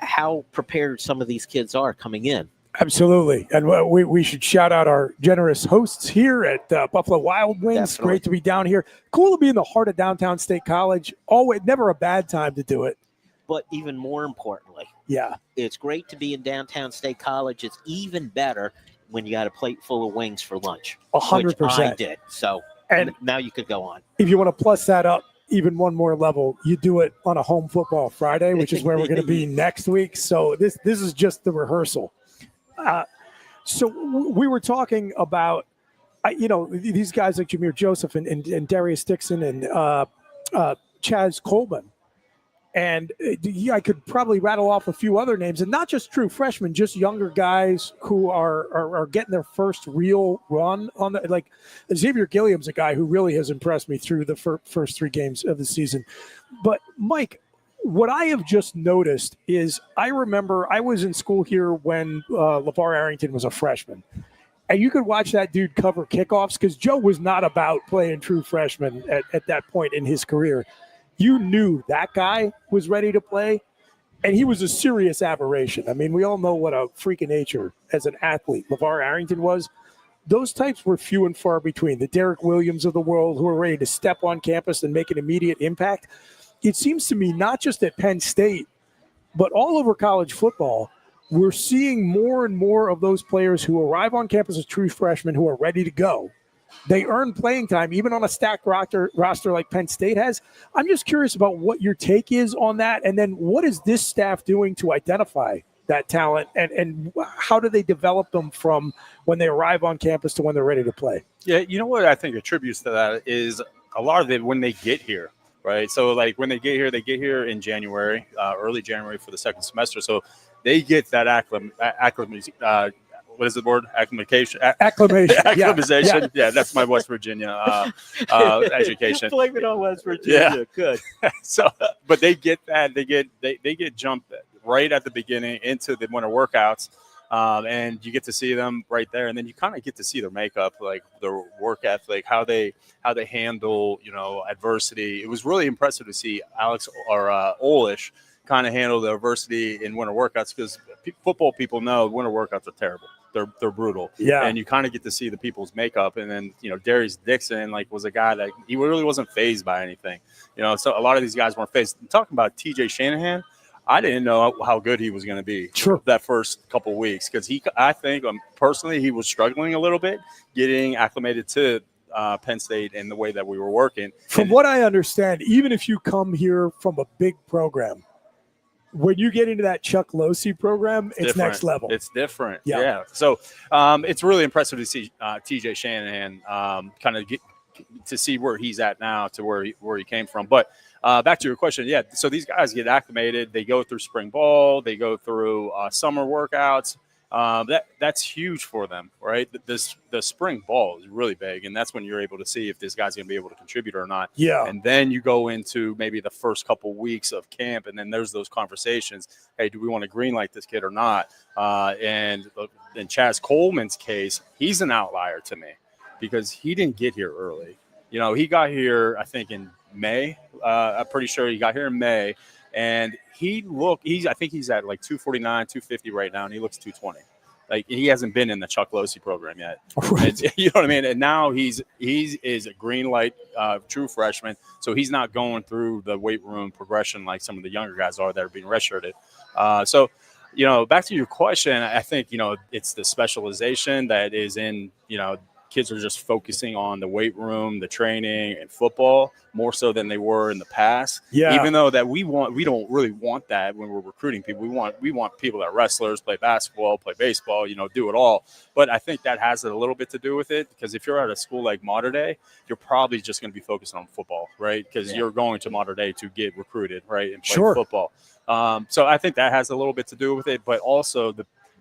how prepared some of these kids are coming in. Absolutely. And we should shout out our generous hosts here at Buffalo Wild Wings. Definitely. Great to be down here. Cool to be in the heart of downtown State College. Always, never a bad time to do it. But even more importantly, yeah, it's great to be in downtown State College. It's even better when you got a plate full of wings for lunch. 100%. Which I did. So and now you could go on. If you want to plus that up even one more level, you do it on a home football Friday, which is where we're going to be next week. So this is just the rehearsal. So we were talking about, these guys like Jameer Joseph and Darius Dixon and Chaz Coleman. And I could probably rattle off a few other names, and not just true freshmen, just younger guys who are getting their first real run on the, like Xavier Gilliam's a guy who really has impressed me through the first 3 games of the season. But Mike, what I have just noticed is I remember I was in school here when LeVar Arrington was a freshman. And you could watch that dude cover kickoffs because Joe was not about playing true freshmen at that point in his career. You knew that guy was ready to play, and he was a serious aberration. I mean, we all know what a freak of nature as an athlete LeVar Arrington was. Those types were few and far between. The Derek Williams of the world who are ready to step on campus and make an immediate impact. It seems to me not just at Penn State, but all over college football, we're seeing more and more of those players who arrive on campus as true freshmen who are ready to go. They earn playing time, even on a stacked roster like Penn State has. I'm just curious about what your take is on that, and then what is this staff doing to identify that talent, and how do they develop them from when they arrive on campus to when they're ready to play? Yeah, you know what I think attributes to that is a lot of it when they get here, right? So, like, when they get here in January, early January for the second semester. So they get that what is the word? Acclimation. Acclimatization. Yeah, that's my West Virginia education. Blame it on West Virginia. Yeah. Good. So, but they get that. They get jumped right at the beginning into the winter workouts, and you get to see them right there, and then you kind of get to see their makeup, like their work ethic, how they handle adversity. It was really impressive to see Alex or Olish kind of handle the adversity in winter workouts because football people know winter workouts are terrible. They're brutal. Yeah. And you kind of get to see the people's makeup. And then, Darius Dixon, was a guy that he really wasn't fazed by anything. So a lot of these guys weren't fazed. Talking about TJ Shanahan, I didn't know how good he was going to be that first couple of weeks because I think personally he was struggling a little bit getting acclimated to Penn State and the way that we were working. From what I understand, even if you come here from a big program, when you get into that Chuck Losey program, it's different. Next level. It's different. Yeah. So it's really impressive to see TJ Shanahan kind of get to see where he's at now to where he came from. But back to your question, so these guys get acclimated. They go through spring ball. They go through summer workouts. That's huge for them, right? The spring ball is really big, and that's when you're able to see if this guy's going to be able to contribute or not. Yeah. And then you go into maybe the first couple weeks of camp, and then there's those conversations. Hey, do we want to greenlight this kid or not? And in Chaz Coleman's case, he's an outlier to me because he didn't get here early. You know, he got here, I think, in May. I'm pretty sure he got here in May. And I think he's at like 249, 250 right now, and he looks 220. Like, he hasn't been in the Chuck Losey program yet. Right. You know what I mean? And now he is a green light true freshman, so he's not going through the weight room progression like some of the younger guys are that are being redshirted. So, you know, back to your question, I think, you know, it's the specialization that is in, you know, kids are just focusing on the weight room, the training, and football more so than they were in the past. Yeah. Even though that we don't really want that when we're recruiting people. We want people that are wrestlers, play basketball, play baseball, you know, do it all. But I think that has a little bit to do with it because if you're at a school like Mater Dei, you're probably just going to be focused on football, right? Because you're going to Mater Dei to get recruited, right, and play football. So I think that has a little bit to do with it, but also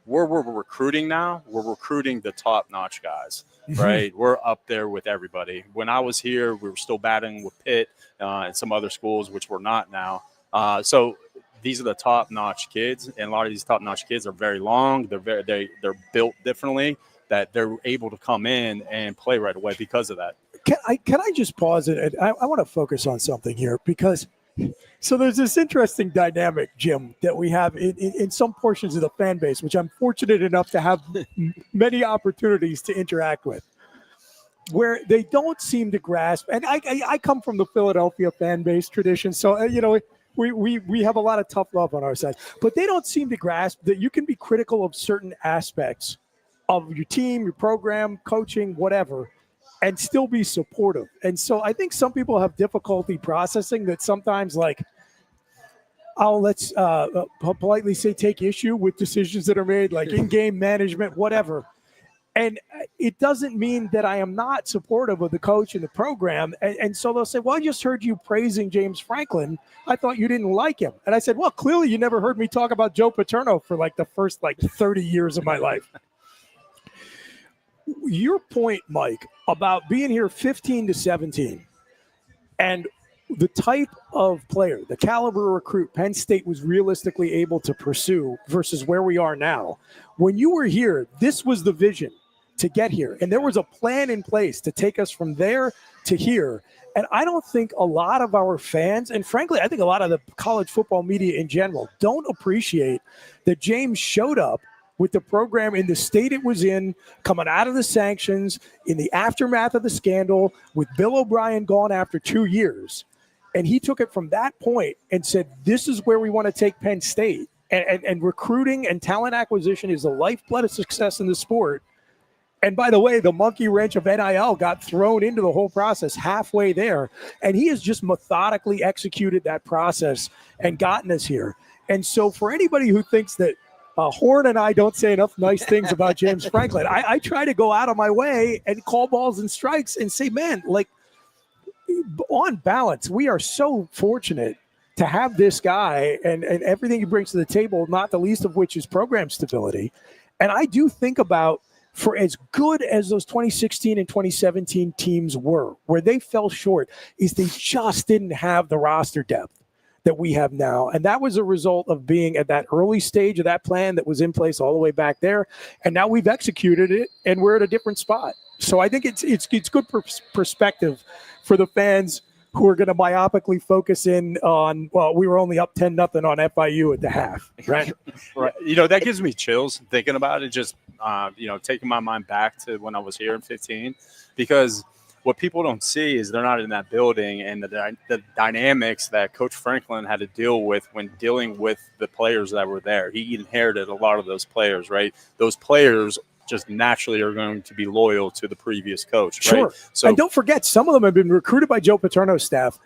where we're recruiting now, we're recruiting the top-notch guys, right? We're up there with everybody. When I was here, we were still battling with Pitt and some other schools, which we're not now. So these are the top-notch kids, and a lot of these top-notch kids are very long. They're built differently, that they're able to come in and play right away because of that. Can I just pause it? I want to focus on something here because so there's this interesting dynamic, Jim, that we have in some portions of the fan base, which I'm fortunate enough to have many opportunities to interact with, where they don't seem to grasp. And I come from the Philadelphia fan base tradition, so you know we have a lot of tough love on our side, but they don't seem to grasp that you can be critical of certain aspects of your team, your program, coaching, whatever, and still be supportive. And so I think some people have difficulty processing that sometimes, like, let's politely say, take issue with decisions that are made, like in-game management, whatever. And it doesn't mean that I am not supportive of the coach and the program. And so they'll say, well, I just heard you praising James Franklin. I thought you didn't like him. And I said, well, clearly you never heard me talk about Joe Paterno for like the first 30 years of my life. Your point, Mike, about being here 15 to 17 and the type of player, the caliber of recruit Penn State was realistically able to pursue versus where we are now. When you were here, this was the vision to get here. And there was a plan in place to take us from there to here. And I don't think a lot of our fans, and frankly, I think a lot of the college football media in general, don't appreciate that James showed up with the program in the state it was in, coming out of the sanctions, in the aftermath of the scandal, with Bill O'Brien gone after 2 years. And he took it from that point and said, this is where we want to take Penn State. And recruiting and talent acquisition is the lifeblood of success in the sport. And by the way, the monkey wrench of NIL got thrown into the whole process halfway there. And he has just methodically executed that process and gotten us here. And so for anybody who thinks that Horn and I don't say enough nice things about James Franklin, I try to go out of my way and call balls and strikes and say, man, like, on balance, we are so fortunate to have this guy and everything he brings to the table, not the least of which is program stability. And I do think about, for as good as those 2016 and 2017 teams were, where they fell short is they just didn't have the roster depth that we have now. And that was a result of being at that early stage of that plan that was in place all the way back there. And now we've executed it and we're at a different spot. So I think it's good perspective for the fans who are going to myopically focus in on, well, we were only up 10-0 on FIU at the half, right? Right. You know, that gives me chills thinking about it, just, taking my mind back to when I was here in 15, because what people don't see is they're not in that building and the dynamics that Coach Franklin had to deal with when dealing with the players that were there. He inherited a lot of those players, right? Those players just naturally are going to be loyal to the previous coach. Sure. Right? So, and don't forget, some of them have been recruited by Joe Paterno's staff,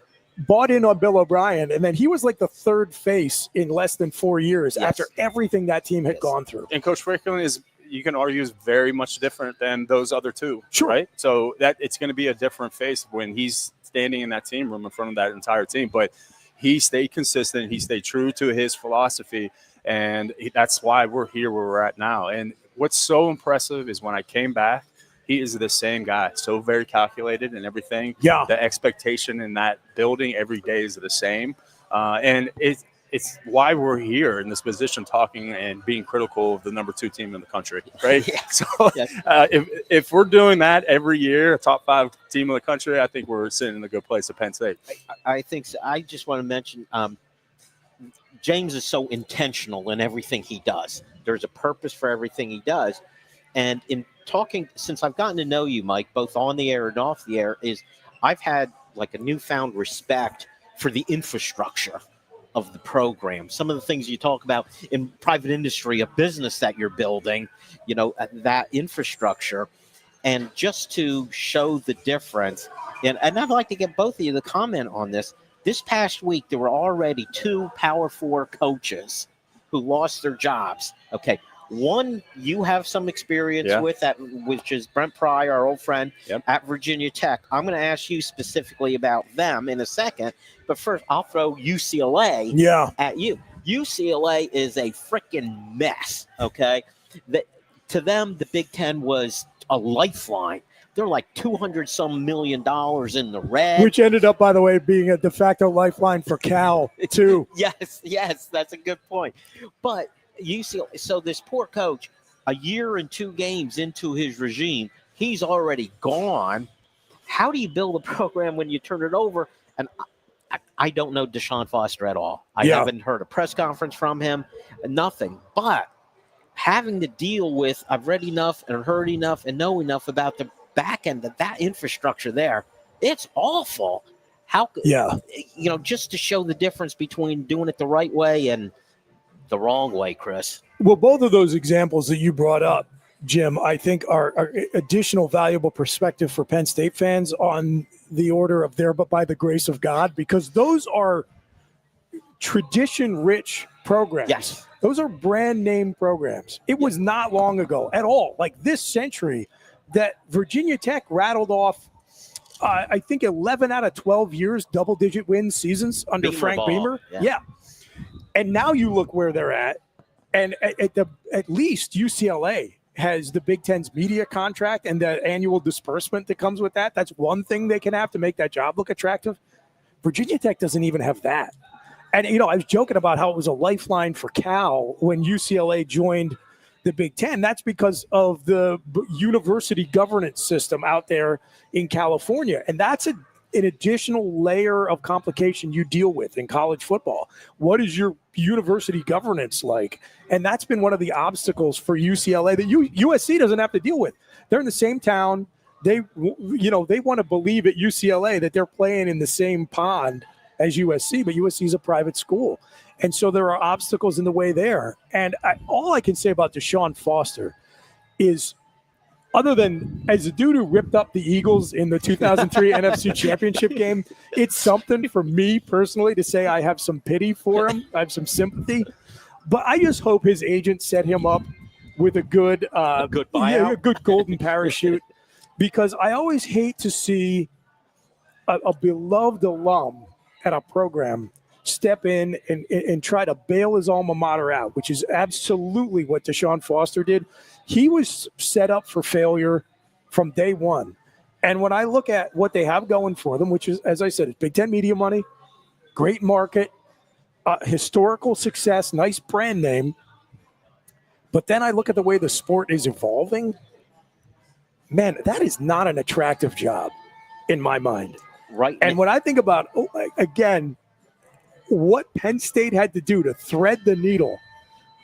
bought in on Bill O'Brien, and then he was like the third face in less than 4 years after everything that team had gone through. And Coach Franklin is, you can argue, is very much different than those other two. Sure. Right? So that it's going to be a different face when he's standing in that team room in front of that entire team. But he stayed consistent. He stayed true to his philosophy. And that's why we're here where we're at now. And what's so impressive is when I came back, he is the same guy, so very calculated and everything. Yeah. The expectation in that building every day is the same. And it's why we're here in this position talking and being critical of the number 2 team in the country, right? Yeah. So if we're doing that every year, a top 5 team in the country, I think we're sitting in a good place at Penn State. I think so. I just want to mention James is so intentional in everything he does. There's a purpose for everything he does. And in talking, since I've gotten to know you, Mike, both on the air and off the air, is I've had like a newfound respect for the infrastructure of the program. Some of the things you talk about in private industry, a business that you're building, that infrastructure, and just to show the difference. And I'd like to get both of you to comment on this. This past week, there were already 2 Power 4 coaches who lost their jobs. Okay. One you have some experience with, which is Brent Pry, our old friend at Virginia Tech. I'm going to ask you specifically about them in a second. But first, I'll throw UCLA at you. UCLA is a freaking mess, okay? To them, the Big Ten was a lifeline. They're like $200-some million in the red. Which ended up, by the way, being a de facto lifeline for Cal, too. Yes, that's a good point. But UCLA, so this poor coach, a year and 2 games into his regime, he's already gone. How do you build a program when you turn it over? And I don't know Deshaun Foster at all. I haven't heard a press conference from him, nothing. But having to deal with, I've read enough and heard enough and know enough about the back end of that infrastructure there. It's awful. How, just to show the difference between doing it the right way and the wrong way, Chris. Well, both of those examples that you brought up, Jim, I think are additional valuable perspective for Penn State fans on the order of but by the grace of God, because those are tradition-rich programs. Yes. Those are brand name programs. It was not long ago at all, like this century, that Virginia Tech rattled off, I think, 11 out of 12 years, double-digit win seasons under Frank Beamer. Yeah. And now you look where they're at, and at least UCLA has the Big Ten's media contract and the annual disbursement that comes with that. That's one thing they can have to make that job look attractive. Virginia Tech doesn't even have that. And, I was joking about how it was a lifeline for Cal when UCLA joined the Big Ten. That's because of the university governance system out there in California. And that's an additional layer of complication you deal with in college football. What is your university governance like? And that's been one of the obstacles for UCLA that USC doesn't have to deal with. They're in the same town. They want to believe at UCLA that they're playing in the same pond as USC, but USC is a private school. And so there are obstacles in the way there. And all I can say about Deshaun Foster is, other than as a dude who ripped up the Eagles in the 2003 NFC Championship game, it's something for me personally to say I have some pity for him. I have some sympathy. But I just hope his agent set him up with a good buyout, a good golden parachute, because I always hate to see a beloved alum at a program step in and try to bail his alma mater out, which is absolutely what Deshaun Foster did. He was set up for failure from day one. And when I look at what they have going for them, which is, as I said, it's Big Ten media money, great market, historical success, nice brand name. But then I look at the way the sport is evolving. Man, that is not an attractive job in my mind. Right. And when I think about, again, what Penn State had to do to thread the needle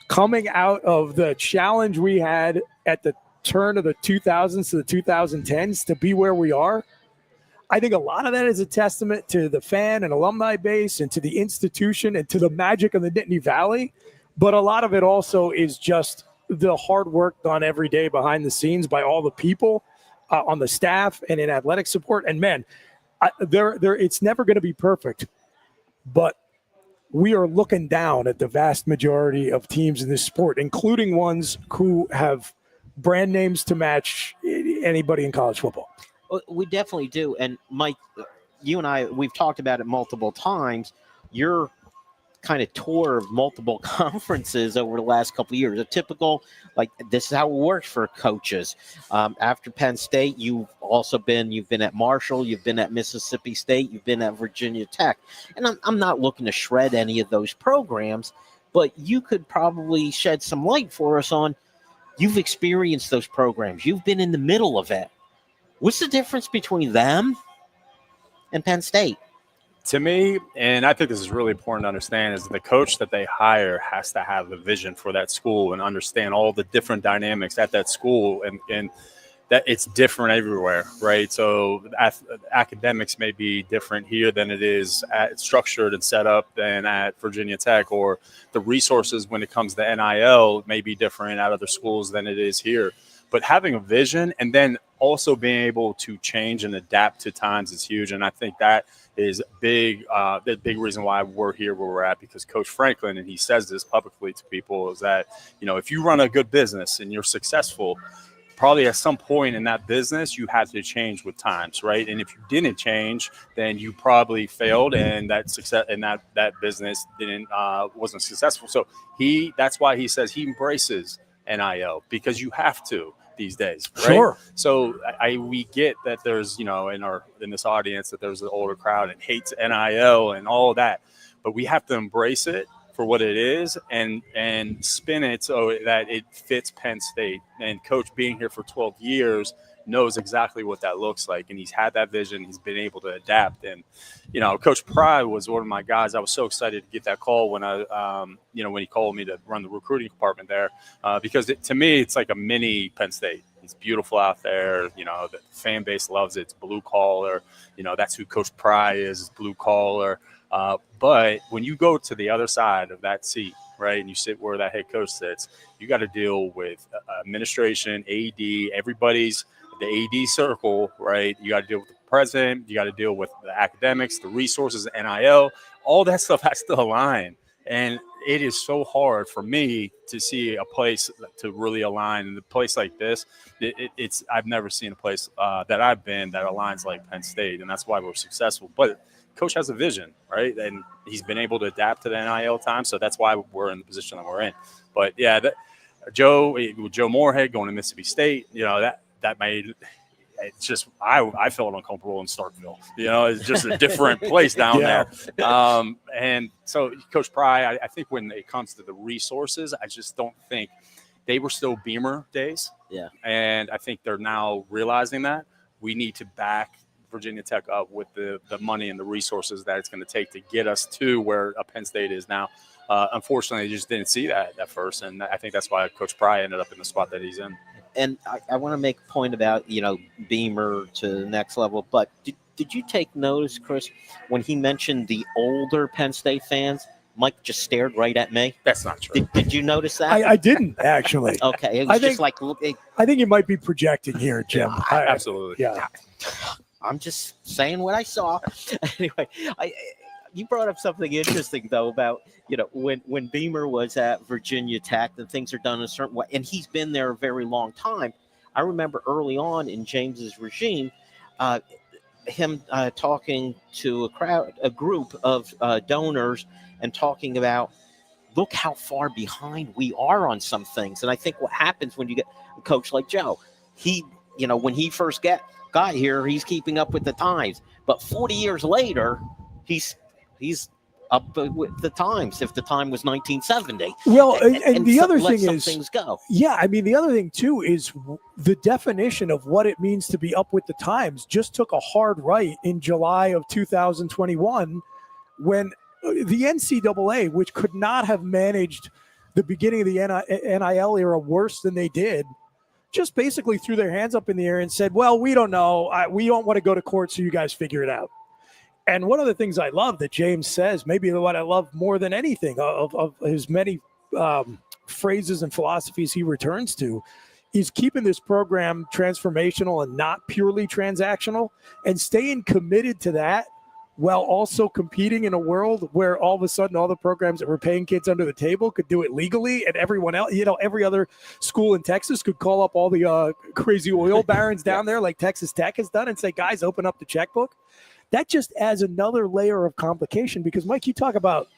coming out of the challenge we had at the turn of the 2000s to the 2010s to be where we are, I think a lot of that is a testament to the fan and alumni base and to the institution and to the magic of the Nittany Valley. But a lot of it also is just the hard work done every day behind the scenes by all the people on the staff and in athletic support. And man, it's never going to be perfect, but we are looking down at the vast majority of teams in this sport, including ones who have brand names to match anybody in college football. We definitely do. And Mike, you and I, we've talked about it multiple times. Your kind of tour of multiple conferences over the last couple of years. A typical, like, this is how it works for coaches. After Penn State, you've been at Marshall, you've been at Mississippi State, you've been at Virginia Tech. And I'm not looking to shred any of those programs, but you could probably shed some light for us on, you've experienced those programs. You've been in the middle of it. What's the difference between them and Penn State? To me, and I think this is really important to understand, is the coach that they hire has to have a vision for that school and understand all the different dynamics at that school, and that it's different everywhere, right? So academics may be different here than it is structured and set up than at Virginia Tech, or the resources when it comes to NIL may be different at other schools than it is here. But having a vision and then also being able to change and adapt to times is huge. And I think that is big. The big reason why we're here where we're at, because Coach Franklin, and he says this publicly to people, is that, if you run a good business and you're successful, probably at some point in that business, you had to change with times, right? And if you didn't change, then you probably failed, and that success and that business wasn't successful. So that's why he says he embraces NIL, because you have to these days, right? Sure. So we get that there's, in this audience, that there's an older crowd and hates NIL and all of that, but we have to embrace it for what it is and spin it so that it fits Penn State. And Coach, being here for 12 years, knows exactly what that looks like, and he's had that vision. He's been able to adapt. And Coach Pry was one of my guys. I was so excited to get that call when when he called me to run the recruiting department there, because to me it's like a mini Penn State. It's beautiful out there. The fan base loves it. It's blue collar. That's who Coach Pry is blue collar. But when you go to the other side of that seat, right, and you sit where that head coach sits, you got to deal with administration, AD, everybody's the AD circle, right? You got to deal with the president. You got to deal with the academics, the resources, NIL. All that stuff has to align. And it is so hard for me to see a place to really align. And a place like this, I've never seen a place that I've been that aligns like Penn State. And that's why we're successful. But Coach has a vision, right? And he's been able to adapt to the NIL time. So that's why we're in the position that we're in. But yeah, Joe Moorhead going to Mississippi State, that made it's just I felt uncomfortable in Starkville. It's just a different place down there. And so Coach Pry, I think when it comes to the resources, I just don't think they were still Beamer days. Yeah. And I think they're now realizing that we need to back Virginia Tech up with the money and the resources that it's going to take to get us to where Penn State is now. Unfortunately, they just didn't see that at first. And I think that's why Coach Pry ended up in the spot that he's in. And I want to make a point about, Beamer to the next level. But did you take notice, Chris, when he mentioned the older Penn State fans? Mike just stared right at me. That's not true. Did you notice that? I didn't, actually. Okay. It was I think you might be projecting here, Jim. Absolutely. Yeah. I'm just saying what I saw. Anyway, you brought up something interesting, though, about, when Beamer was at Virginia Tech and things are done a certain way, and he's been there a very long time. I remember early on in James's regime, him talking to a group of donors and talking about, look how far behind we are on some things. And I think what happens when you get a coach like Joe, when he first got here, he's keeping up with the times. But 40 years later, he's up with the times. If the time was 1970, well, and the other thing is, things go. Yeah, I mean, the other thing too is the definition of what it means to be up with the times just took a hard right in July of 2021, when the NCAA, which could not have managed the beginning of the NIL era worse than they did, just basically threw their hands up in the air and said, well, we don't know. We don't want to go to court, so you guys figure it out. And one of the things I love that James says, maybe what I love more than anything of his many phrases and philosophies he returns to, is keeping this program transformational and not purely transactional, and staying committed to that while also competing in a world where all of a sudden all the programs that were paying kids under the table could do it legally, and everyone else, every other school in Texas could call up all the crazy oil barons down there like Texas Tech has done and say, guys, open up the checkbook. That just adds another layer of complication, because, Mike, you talk about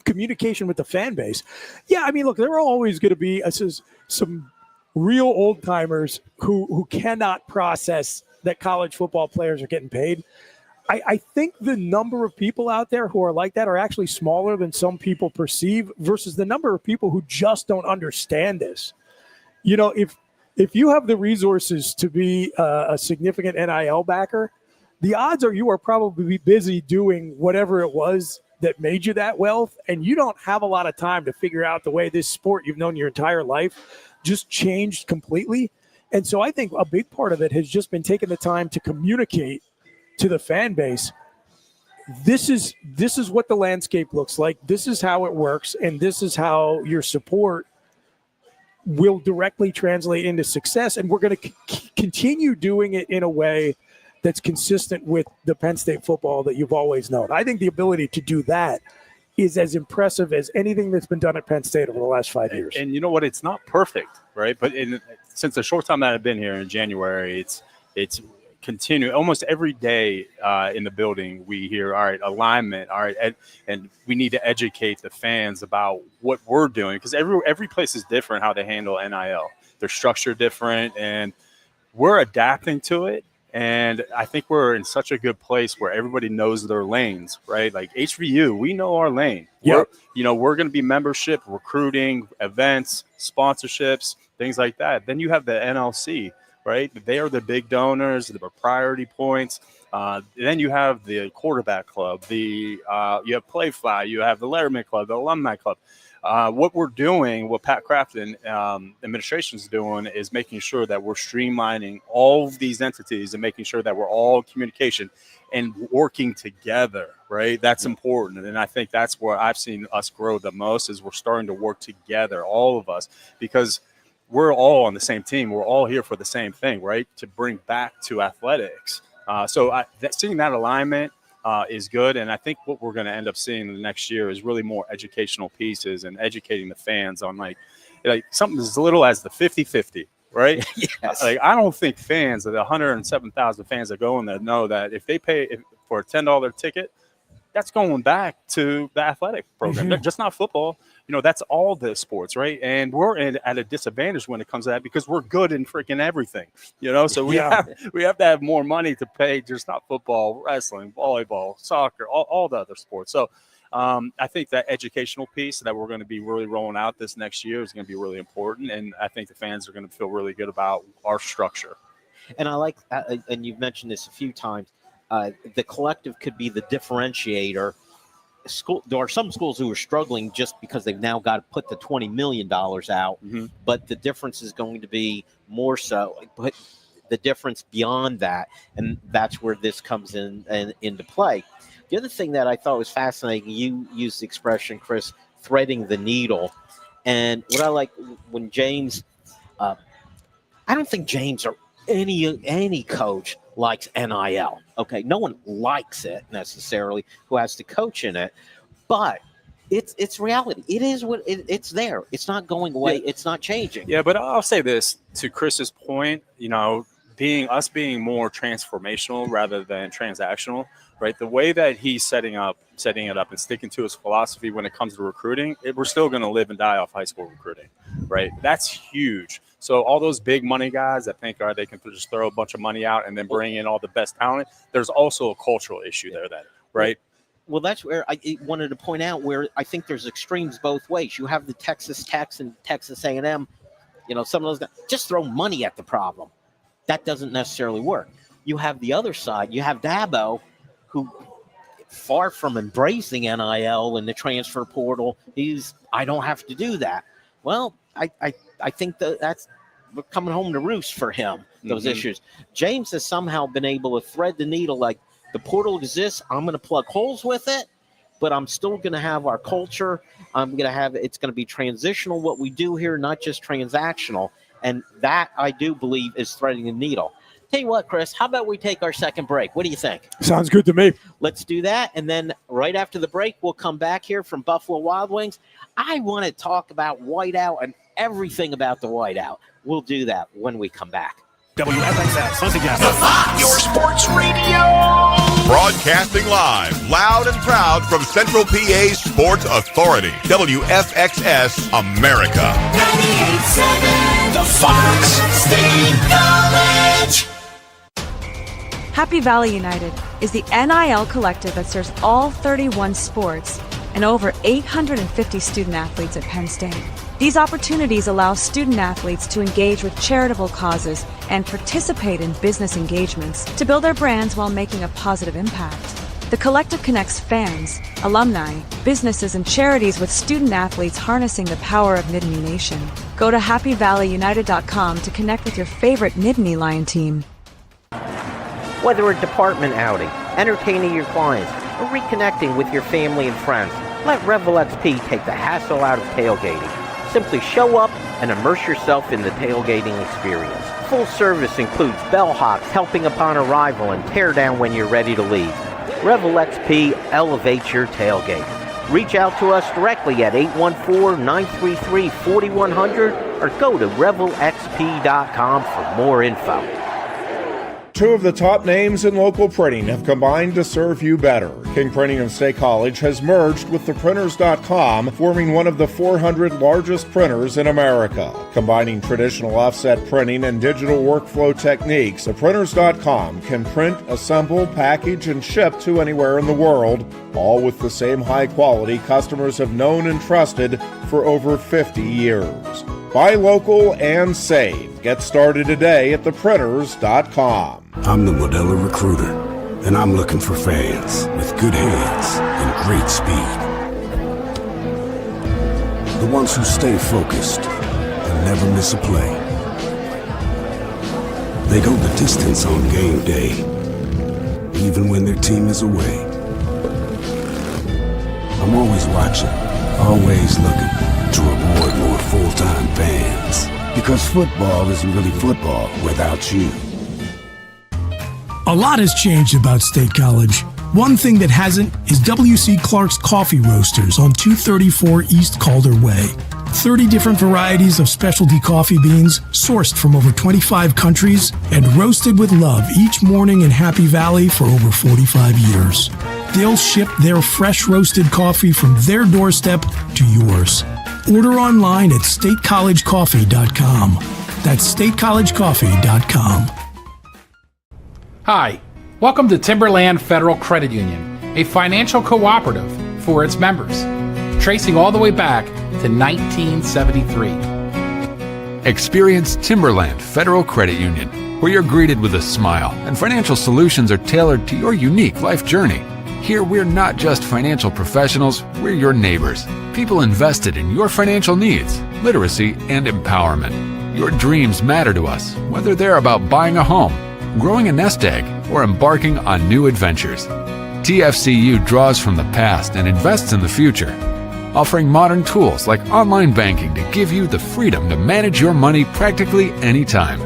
communication with the fan base. Yeah, I mean, look, there are always going to be some real old timers who cannot process that college football players are getting paid. I think the number of people out there who are like that are actually smaller than some people perceive versus the number of people who just don't understand this. You know, if you have the resources to be a significant NIL backer, the odds are you are probably busy doing whatever it was that made you that wealth, and you don't have a lot of time to figure out the way this sport you've known your entire life just changed completely. And so I think a big part of it has just been taking the time to communicate to the fan base. This is what the landscape looks like. This is how it works, and this is how your support will directly translate into success. And we're going to continue doing it in a way that's consistent with the Penn State football that you've always known. I think the ability to do that is as impressive as anything that's been done at Penn State over the last 5 years. And you know what? It's not perfect, right? But since the short time that I've been here in January, it's continue almost every day in the building. We hear, all right, alignment, all right, and we need to educate the fans about what we're doing, because every place is different how they handle NIL. They're structured different, and we're adapting to it. And I think we're in such a good place where everybody knows their lanes, right? Like HVU, we know our lane. Yep. We're going to be membership, recruiting, events, sponsorships, things like that. Then you have the NLC, right? They are the big donors, the priority points. Then you have the quarterback club, you have Playfly, you have the Letterman Club, the Alumni Club. What we're doing, what Pat Crafton administration is doing, is making sure that we're streamlining all of these entities and making sure that we're all in communication and working together, right? That's important. And I think that's where I've seen us grow the most, is we're starting to work together, all of us, because we're all on the same team. We're all here for the same thing, right? To bring back to athletics. Seeing that alignment is good. And I think what we're going to end up seeing in the next year is really more educational pieces and educating the fans on like something as little as the 50-50, right? Yes. I don't think fans, the 107,000 fans that go in there, know that if they pay for a $10 ticket, that's going back to the athletic program, just not football. That's all the sports, right? And we're at a disadvantage when it comes to that because we're good in freaking everything, So we have to have more money to pay just not football, wrestling, volleyball, soccer, all the other sports. So I think that educational piece that we're going to be really rolling out this next year is going to be really important. And I think the fans are going to feel really good about our structure. And I like, and you've mentioned this a few times, the collective could be the differentiator. There are some schools who are struggling just because they've now got to put the $20 million out, but the difference is going to be more so. But the difference beyond that, and that's where this comes into play. The other thing that I thought was fascinating, you used the expression, Chris, threading the needle. And what I like when James, I don't think James or any coach likes NIL. Okay, no one likes it necessarily who has to coach in it, but it's reality. It is what it's there. It's not going away. Yeah. It's not changing. Yeah, but I'll say this to Chris's point. Being more transformational rather than transactional, right? The way that he's setting it up and sticking to his philosophy when it comes to recruiting, we're still going to live and die off high school recruiting, right? That's huge. So all those big money guys that think they can just throw a bunch of money out and then bring in all the best talent, there's also a cultural issue there, right? Well, that's where I wanted to point out where I think there's extremes both ways. You have the Texas Tech and Texas A&M, some of those guys just throw money at the problem. That doesn't necessarily work. You have the other side. You have Dabo, who, far from embracing NIL and the transfer portal, I don't have to do that. Well, I think that's coming home to roost for him, those issues. James has somehow been able to thread the needle, like the portal exists, I'm going to plug holes with it, but I'm still going to have our culture. It's going to be transitional, what we do here, not just transactional. And that, I do believe, is threading the needle. Tell you what, Chris, how about we take our second break? What do you think? Sounds good to me. Let's do that. And then right after the break, we'll come back here from Buffalo Wild Wings. I want to talk about whiteout and everything about the whiteout. We'll do that when we come back. WFXS, once again, the Fox, your sports radio. Broadcasting live, loud and proud from Central PA's Sports Authority, WFXS America. 98.7 The Fox State College. Happy Valley United is the NIL collective that serves all 31 sports and over 850 student athletes at Penn State. These opportunities allow student athletes to engage with charitable causes and participate in business engagements to build their brands while making a positive impact. The collective connects fans, alumni, businesses, and charities with student athletes harnessing the power of Nittany Nation. Go to happyvalleyunited.com to connect with your favorite Nittany Lion team. Whether a department outing, entertaining your clients, or reconnecting with your family and friends, let Revel XP take the hassle out of tailgating. Simply show up and immerse yourself in the tailgating experience. Full service includes bellhops helping upon arrival and tear down when you're ready to leave. Revel XP elevates your tailgate. Reach out to us directly at 814-933-4100 or go to revelxp.com for more info. Two of the top names in local printing have combined to serve you better. King Printing of State College has merged with theprinters.com, forming one of the 400 largest printers in America. Combining traditional offset printing and digital workflow techniques, theprinters.com can print, assemble, package, and ship to anywhere in the world, all with the same high quality customers have known and trusted for over 50 years. Buy local and save. Get started today at theprinters.com. I'm the Modelo Recruiter, and I'm looking for fans with good hands and great speed. The ones who stay focused and never miss a play. They go the distance on game day, even when their team is away. I'm always watching, always looking to reward more full-time fans. Because football isn't really football without you. A lot has changed about State College. One thing that hasn't is W.C. Clark's Coffee Roasters on 234 East Calder Way. 30 different varieties of specialty coffee beans sourced from over 25 countries and roasted with love each morning in Happy Valley for over 45 years. They'll ship their fresh roasted coffee from their doorstep to yours. Order online at statecollegecoffee.com. That's statecollegecoffee.com. Hi, welcome to Timberland Federal Credit Union, a financial cooperative for its members, tracing all the way back to 1973. Experience Timberland Federal Credit Union, where you're greeted with a smile and financial solutions are tailored to your unique life journey. Here, we're not just financial professionals, we're your neighbors. People invested in your financial needs, literacy, and empowerment. Your dreams matter to us, whether they're about buying a home, growing a nest egg, or embarking on new adventures. TFCU draws from the past and invests in the future, offering modern tools like online banking to give you the freedom to manage your money practically anytime.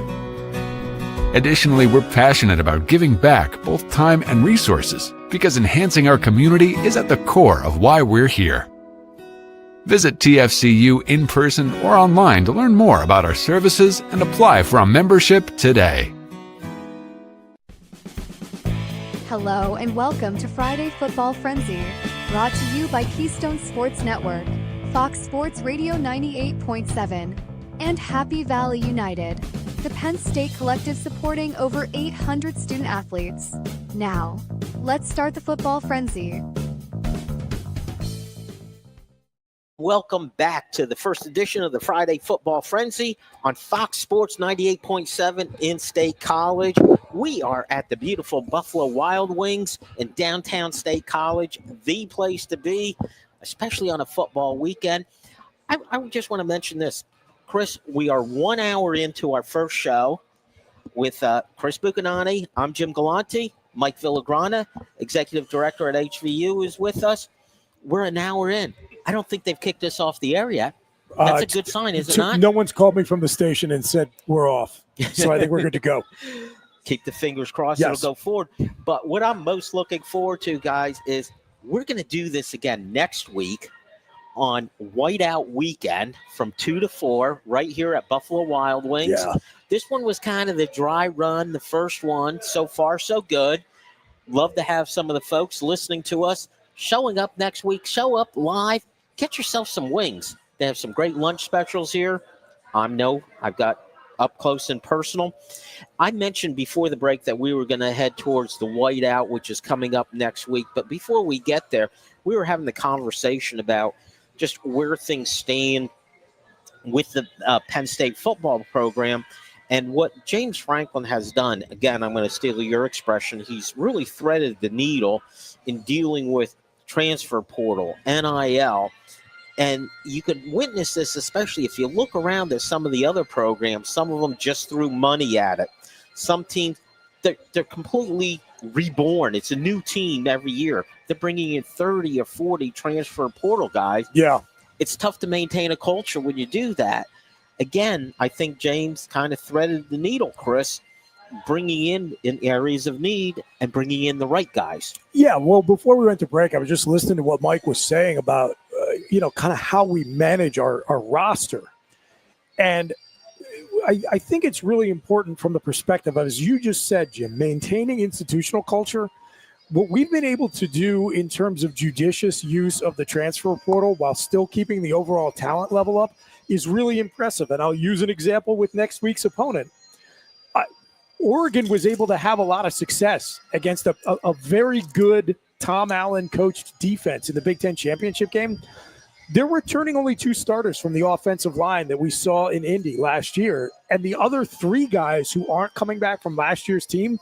Additionally, we're passionate about giving back both time and resources because enhancing our community is at the core of why we're here. Visit TFCU in person or online to learn more about our services and apply for a membership today. Hello and welcome to Friday Football Frenzy, brought to you by Keystone Sports Network, Fox Sports Radio 98.7, and Happy Valley United, the Penn State collective supporting over 800 student athletes. Now, let's start the football frenzy. Welcome back to the first edition of the Friday Football Frenzy on Fox Sports 98.7 in State College. We are at the beautiful Buffalo Wild Wings in downtown State College, the place to be, especially on a football weekend. I just want to mention this. Chris, we are 1 hour into our first show with Chris Bucanani. I'm Jim Galante. Mike Villagrana, Executive Director at HVU, is with us. We're an hour in. I don't think they've kicked us off the air yet. That's a good sign, is it not? No one's called me from the station and said we're off. So I think we're good to go. Keep the fingers crossed. Yes. It'll go forward. But what I'm most looking forward to, guys, is we're going to do this again next week on Whiteout Weekend from 2 to 4 right here at Buffalo Wild Wings. Yeah. This one was kind of the dry run, the first one. So far, so good. Love to have some of the folks listening to us showing up next week. Show up live. Get yourself some wings. They have some great lunch specials here. I've got up close and personal. I mentioned before the break that we were going to head towards the whiteout, which is coming up next week. But before we get there, we were having the conversation about just where things stand with the Penn State football program and what James Franklin has done. Again, I'm going to steal your expression. He's really threaded the needle in dealing with transfer portal, NIL. And you could witness this, especially if you look around at some of the other programs. Some of them just threw money at it. Some teams, they're completely reborn. It's a new team every year. They're bringing in 30 or 40 transfer portal guys. Yeah. It's tough to maintain a culture when you do that. Again, I think James kind of threaded the needle, Chris, bringing in areas of need and bringing in the right guys. Yeah, well, before we went to break, I was just listening to what Mike was saying about, kind of how we manage our roster. And I think it's really important from the perspective of, as you just said, Jim, maintaining institutional culture. What we've been able to do in terms of judicious use of the transfer portal while still keeping the overall talent level up is really impressive. And I'll use an example with next week's opponent. Oregon was able to have a lot of success against a very good Tom Allen coached defense in the Big Ten championship game. They're returning only 2 starters from the offensive line that we saw in Indy last year. And the other 3 guys who aren't coming back from last year's team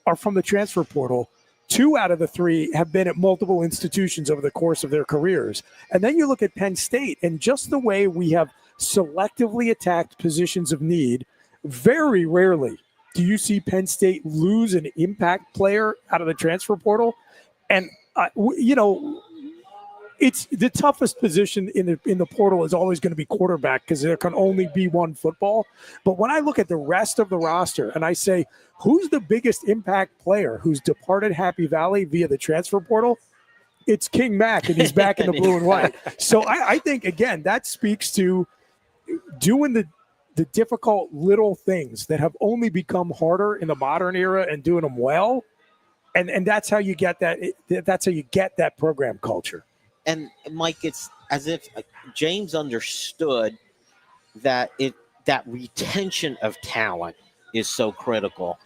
are from the transfer portal. 2 out of the 3 have been at multiple institutions over the course of their careers. And then you look at Penn State and just the way we have selectively attacked positions of need. Very rarely do you see Penn State lose an impact player out of the transfer portal. And, it's the toughest position in the portal is always going to be quarterback because there can only be one football. But when I look at the rest of the roster and I say, who's the biggest impact player who's departed Happy Valley via the transfer portal? It's King Mack, and he's back in the blue and white. So I think, again, that speaks to doing the difficult little things that have only become harder in the modern era and doing them well. And that's how you get that. That's how you get that program culture. And Mike, it's as if James understood that that retention of talent is so critical.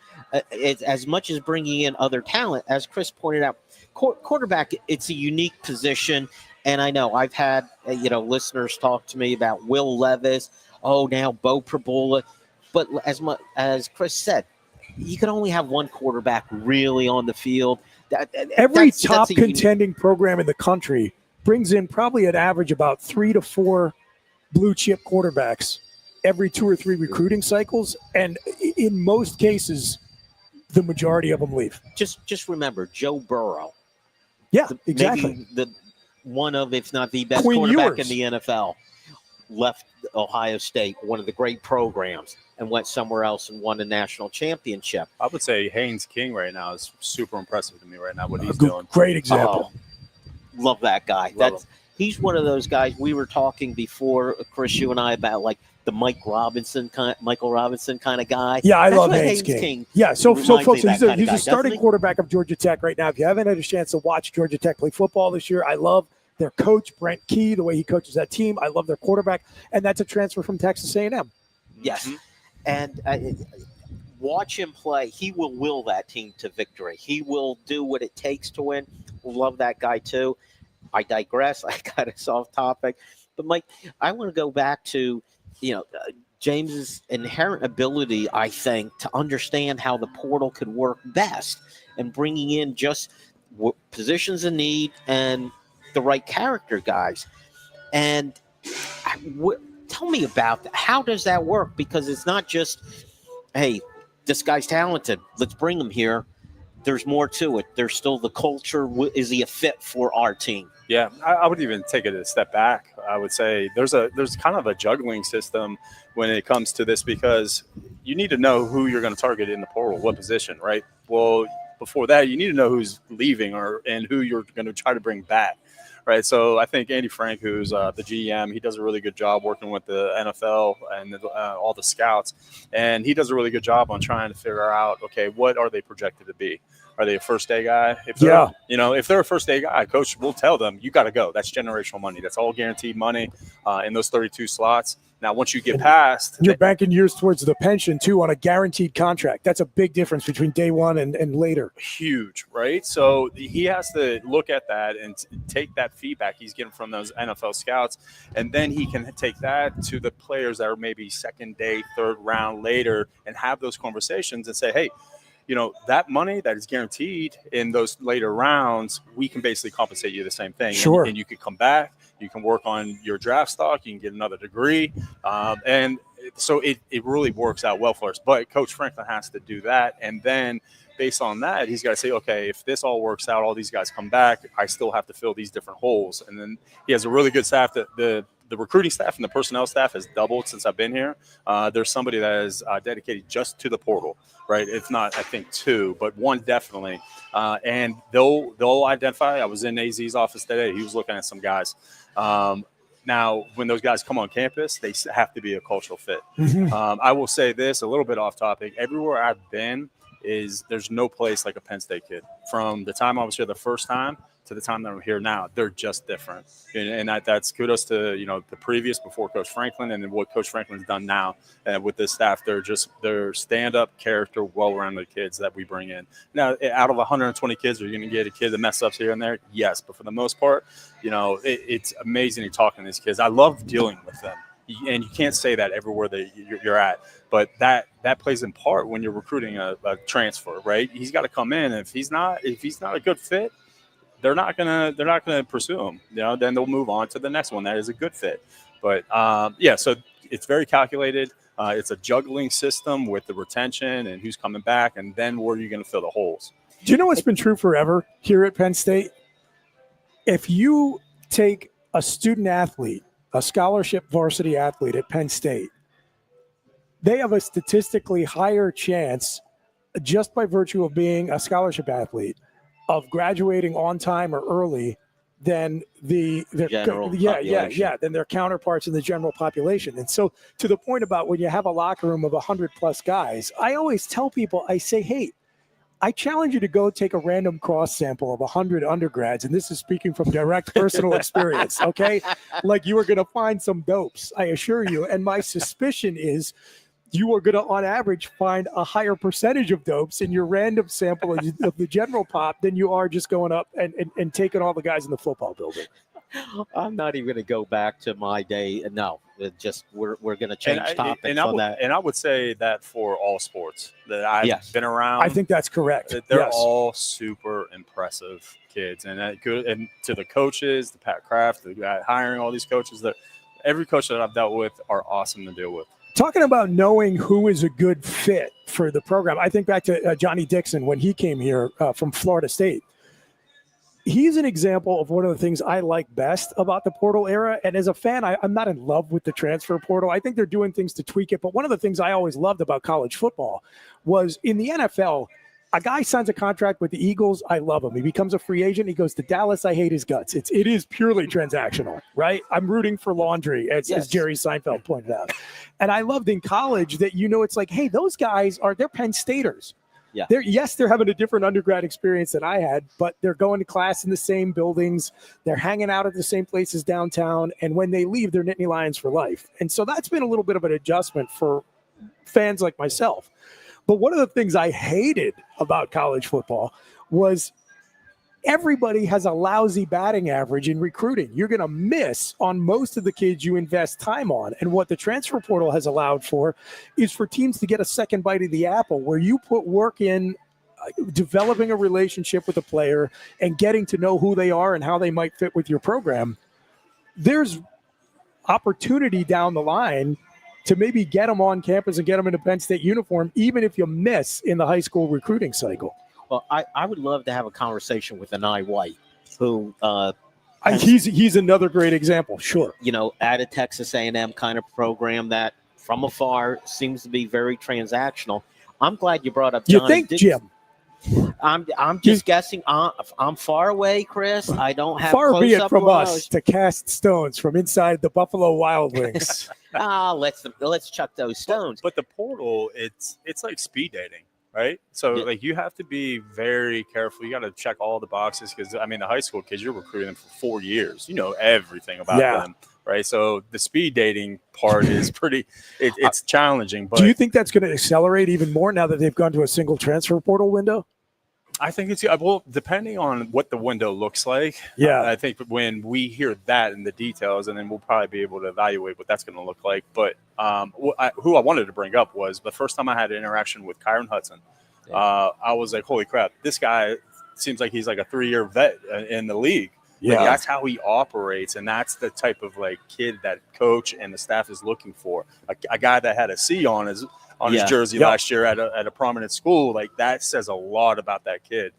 It's as much as bringing in other talent, as Chris pointed out, quarterback, it's a unique position. And I know I've had, listeners talk to me about Will Levis. Oh, now Bo Prabula. But as Chris said, you can only have one quarterback really on the field. Every top contending program in the country brings in probably an average about 3 to 4 blue chip quarterbacks every 2 or 3 recruiting cycles. And in most cases, the majority of them leave. Just remember Joe Burrow. Yeah, exactly. Maybe one of, if not the best Queen quarterback Ewers in the NFL, left Ohio State, one of the great programs, and went somewhere else and won a national championship. I would say Haynes King right now is super impressive to me right now, what he's doing. Great example. Love that guy. He's one of those guys. We were talking before, Chris, you and I, about like the Michael Robinson kind of guy. Yeah, I love Haynes King. Yeah, so folks, he's a starting quarterback of Georgia Tech right now. If you haven't had a chance to watch Georgia Tech play football this year, I love their coach, Brent Key, the way he coaches that team. I love their quarterback, and that's a transfer from Texas A&M. Yes, and watch him play. He will will that team to victory. He will do what it takes to win. Love that guy too. I digress. I got us off topic. But, Mike, I want to go back to, James's inherent ability, I think, to understand how the portal could work best and bringing in just positions in need and the right character guys. And tell me about that. How does that work? Because it's not just, hey, this guy's talented. Let's bring him here. There's more to it. There's still the culture. Is he a fit for our team? Yeah, I would even take it a step back. I would say there's kind of a juggling system when it comes to this because you need to know who you're going to target in the portal, what position, right? Well, before that, you need to know who's leaving and who you're going to try to bring back, right? So I think Andy Frank, who's the GM, he does a really good job working with the NFL and all the scouts, and he does a really good job on trying to figure out, okay, what are they projected to be? Are they a first-day guy? If they're a first-day guy, coach will tell them, you got to go. That's generational money. That's all guaranteed money in those 32 slots. Now, once you get past – you're banking years towards the pension, too, on a guaranteed contract. That's a big difference between day one and later. Huge, right? So he has to look at that and take that feedback he's getting from those NFL scouts, and then he can take that to the players that are maybe second day, third round later and have those conversations and say, hey, that money that is guaranteed in those later rounds, we can basically compensate you the same thing. Sure. And you could come back, you can work on your draft stock, you can get another degree. And so it really works out well for us. But Coach Franklin has to do that. And then based on that, he's got to say, okay, if this all works out, all these guys come back, I still have to fill these different holes. And then he has a really good staff. The recruiting staff and the personnel staff has doubled since I've been here. There's somebody that is dedicated just to the portal, right? It's not, I think, two, but one definitely. And they'll identify. I was in AZ's office today. He was looking at some guys. Now, when those guys come on campus, they have to be a cultural fit. Mm-hmm. I will say this, a little bit off topic. Everywhere I've been there's no place like a Penn State kid. From the time I was here the first time to the time that I'm here now, they're just different. And that's kudos to, the previous before Coach Franklin and then what Coach Franklin's done now with this staff. They're stand-up character, well-rounded kids that we bring in. Now, out of 120 kids, are you going to get a kid that mess ups here and there? Yes. But for the most part, it's amazing talking to these kids. I love dealing with them. And you can't say that everywhere that you're at, but that plays in part when you're recruiting a transfer, right? He's got to come in. If he's not a good fit, they're not gonna pursue him. Then they'll move on to the next one that is a good fit. But so it's very calculated. It's a juggling system with the retention and who's coming back, and then where are you going to fill the holes? Do you know what's been true forever here at Penn State? If you take a student athlete, a scholarship varsity athlete at Penn State, they have a statistically higher chance, just by virtue of being a scholarship athlete, of graduating on time or early than than their counterparts in the general population. And so, to the point about when you have a locker room of 100+ guys, I always tell people, I say, hey, I challenge you to go take a random cross sample of 100 undergrads, and this is speaking from direct personal experience, okay? Like, you are going to find some dopes, I assure you. And my suspicion is you are going to, on average, find a higher percentage of dopes in your random sample of the general pop than you are just going up and taking all the guys in the football building. I'm not even going to go back to my day. No, we're going to change topics on that. And I would say that for all sports that I've been around. I think that's correct. They're all super impressive kids. And to the coaches, the Pat Kraft, the guy hiring all these coaches, every coach that I've dealt with are awesome to deal with. Talking about knowing who is a good fit for the program, I think back to Johnny Dixon when he came here from Florida State. He's an example of one of the things I like best about the portal era. And as a fan, I'm not in love with the transfer portal. I think they're doing things to tweak it. But one of the things I always loved about college football was in the NFL, a guy signs a contract with the Eagles. I love him. He becomes a free agent. He goes to Dallas. I hate his guts. It is purely transactional, right? I'm rooting for laundry, as Jerry Seinfeld pointed out. And I loved in college that, it's like, hey, those guys they're Penn Staters. Yeah. They're having a different undergrad experience than I had, but they're going to class in the same buildings. They're hanging out at the same places downtown. And when they leave, they're Nittany Lions for life. And so that's been a little bit of an adjustment for fans like myself. But one of the things I hated about college football was everybody has a lousy batting average in recruiting. You're going to miss on most of the kids you invest time on. And what the transfer portal has allowed for is for teams to get a second bite of the apple where you put work in developing a relationship with a player and getting to know who they are and how they might fit with your program. There's opportunity down the line to maybe get them on campus and get them in a Penn State uniform, even if you miss in the high school recruiting cycle. Well, I would love to have a conversation with Anai White, who he's another great example. Sure, at a Texas A&M kind of program that from afar seems to be very transactional. I'm glad you brought up Johnny. You think, Jim? I'm just guessing. I'm far away, Chris. I don't have far be it from us to cast stones from inside the Buffalo Wild Wings. Let's chuck those stones. But the portal, it's like speed dating. right? So Yeah. like you have to be very careful. You got to check all the boxes because I mean the high school kids, you're recruiting them for 4 years. You know everything about them, right? So the speed dating part is pretty. It's challenging. But do you think that's going to accelerate even more now that they've gone to a single transfer portal window? I think it's well, depending on what the window looks like. Yeah. I think when we hear that in the details, and then we'll probably be able to evaluate what that's going to look like. But who I wanted to bring up was the first time I had an interaction with Kyron Hudson. I was like, holy crap, this guy seems like he's like a 3-year vet in the league. Yeah, like, that's how he operates, and that's the type of like kid that coach and the staff is looking for. A guy that had a C on his jersey last year at a prominent school. Like that says a lot about that kid.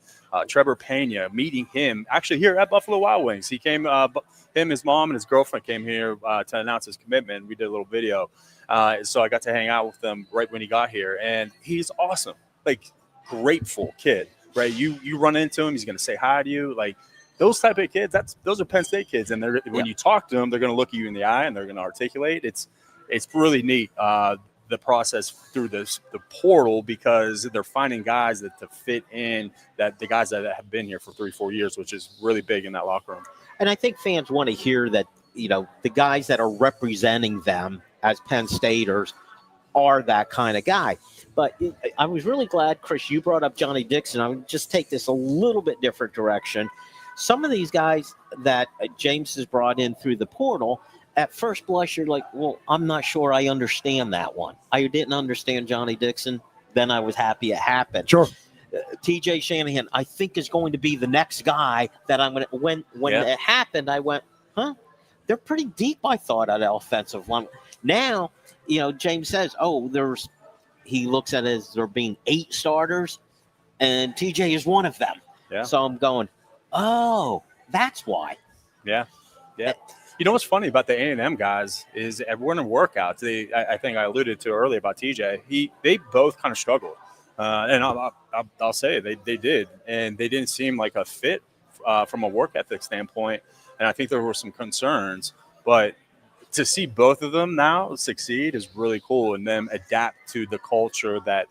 Trevor Pena, meeting him actually here at Buffalo Wild Wings. He came, him, his mom, and his girlfriend came here to announce his commitment. We did a little video, so I got to hang out with them right when he got here, and he's awesome. Like grateful kid, right? You run into him, he's gonna say hi to you, like. Those type of kids, those are Penn State kids, and when you talk to them, they're going to look at you in the eye and they're going to articulate. It's really neat the process through the portal because they're finding guys that to fit in the guys that have been here for 3-4 years, which is really big in that locker room. And I think fans want to hear that the guys that are representing them as Penn Staters are that kind of guy. But I was really glad, Chris, you brought up Johnny Dixon. I would just take this a little bit different direction. Some of these guys that James has brought in through the portal, at first blush, you're like, well, I'm not sure I understand that one. I didn't understand Johnny Dixon. Then I was happy it happened. Sure. TJ Shanahan, I think, is going to be the next guy that I'm going to – when it happened, I went, huh? They're pretty deep, I thought, at the offensive line. Now, James says, he looks at it as there being 8 starters, and TJ is one of them. Yeah. So I'm going, oh, that's why. Yeah. You know what's funny about the A&M guys is everyone in workouts. I think I alluded to earlier about TJ. They both kind of struggled, and I'll say they did, and they didn't seem like a fit from a work ethic standpoint. And I think there were some concerns, but to see both of them now succeed is really cool, and them adapt to the culture that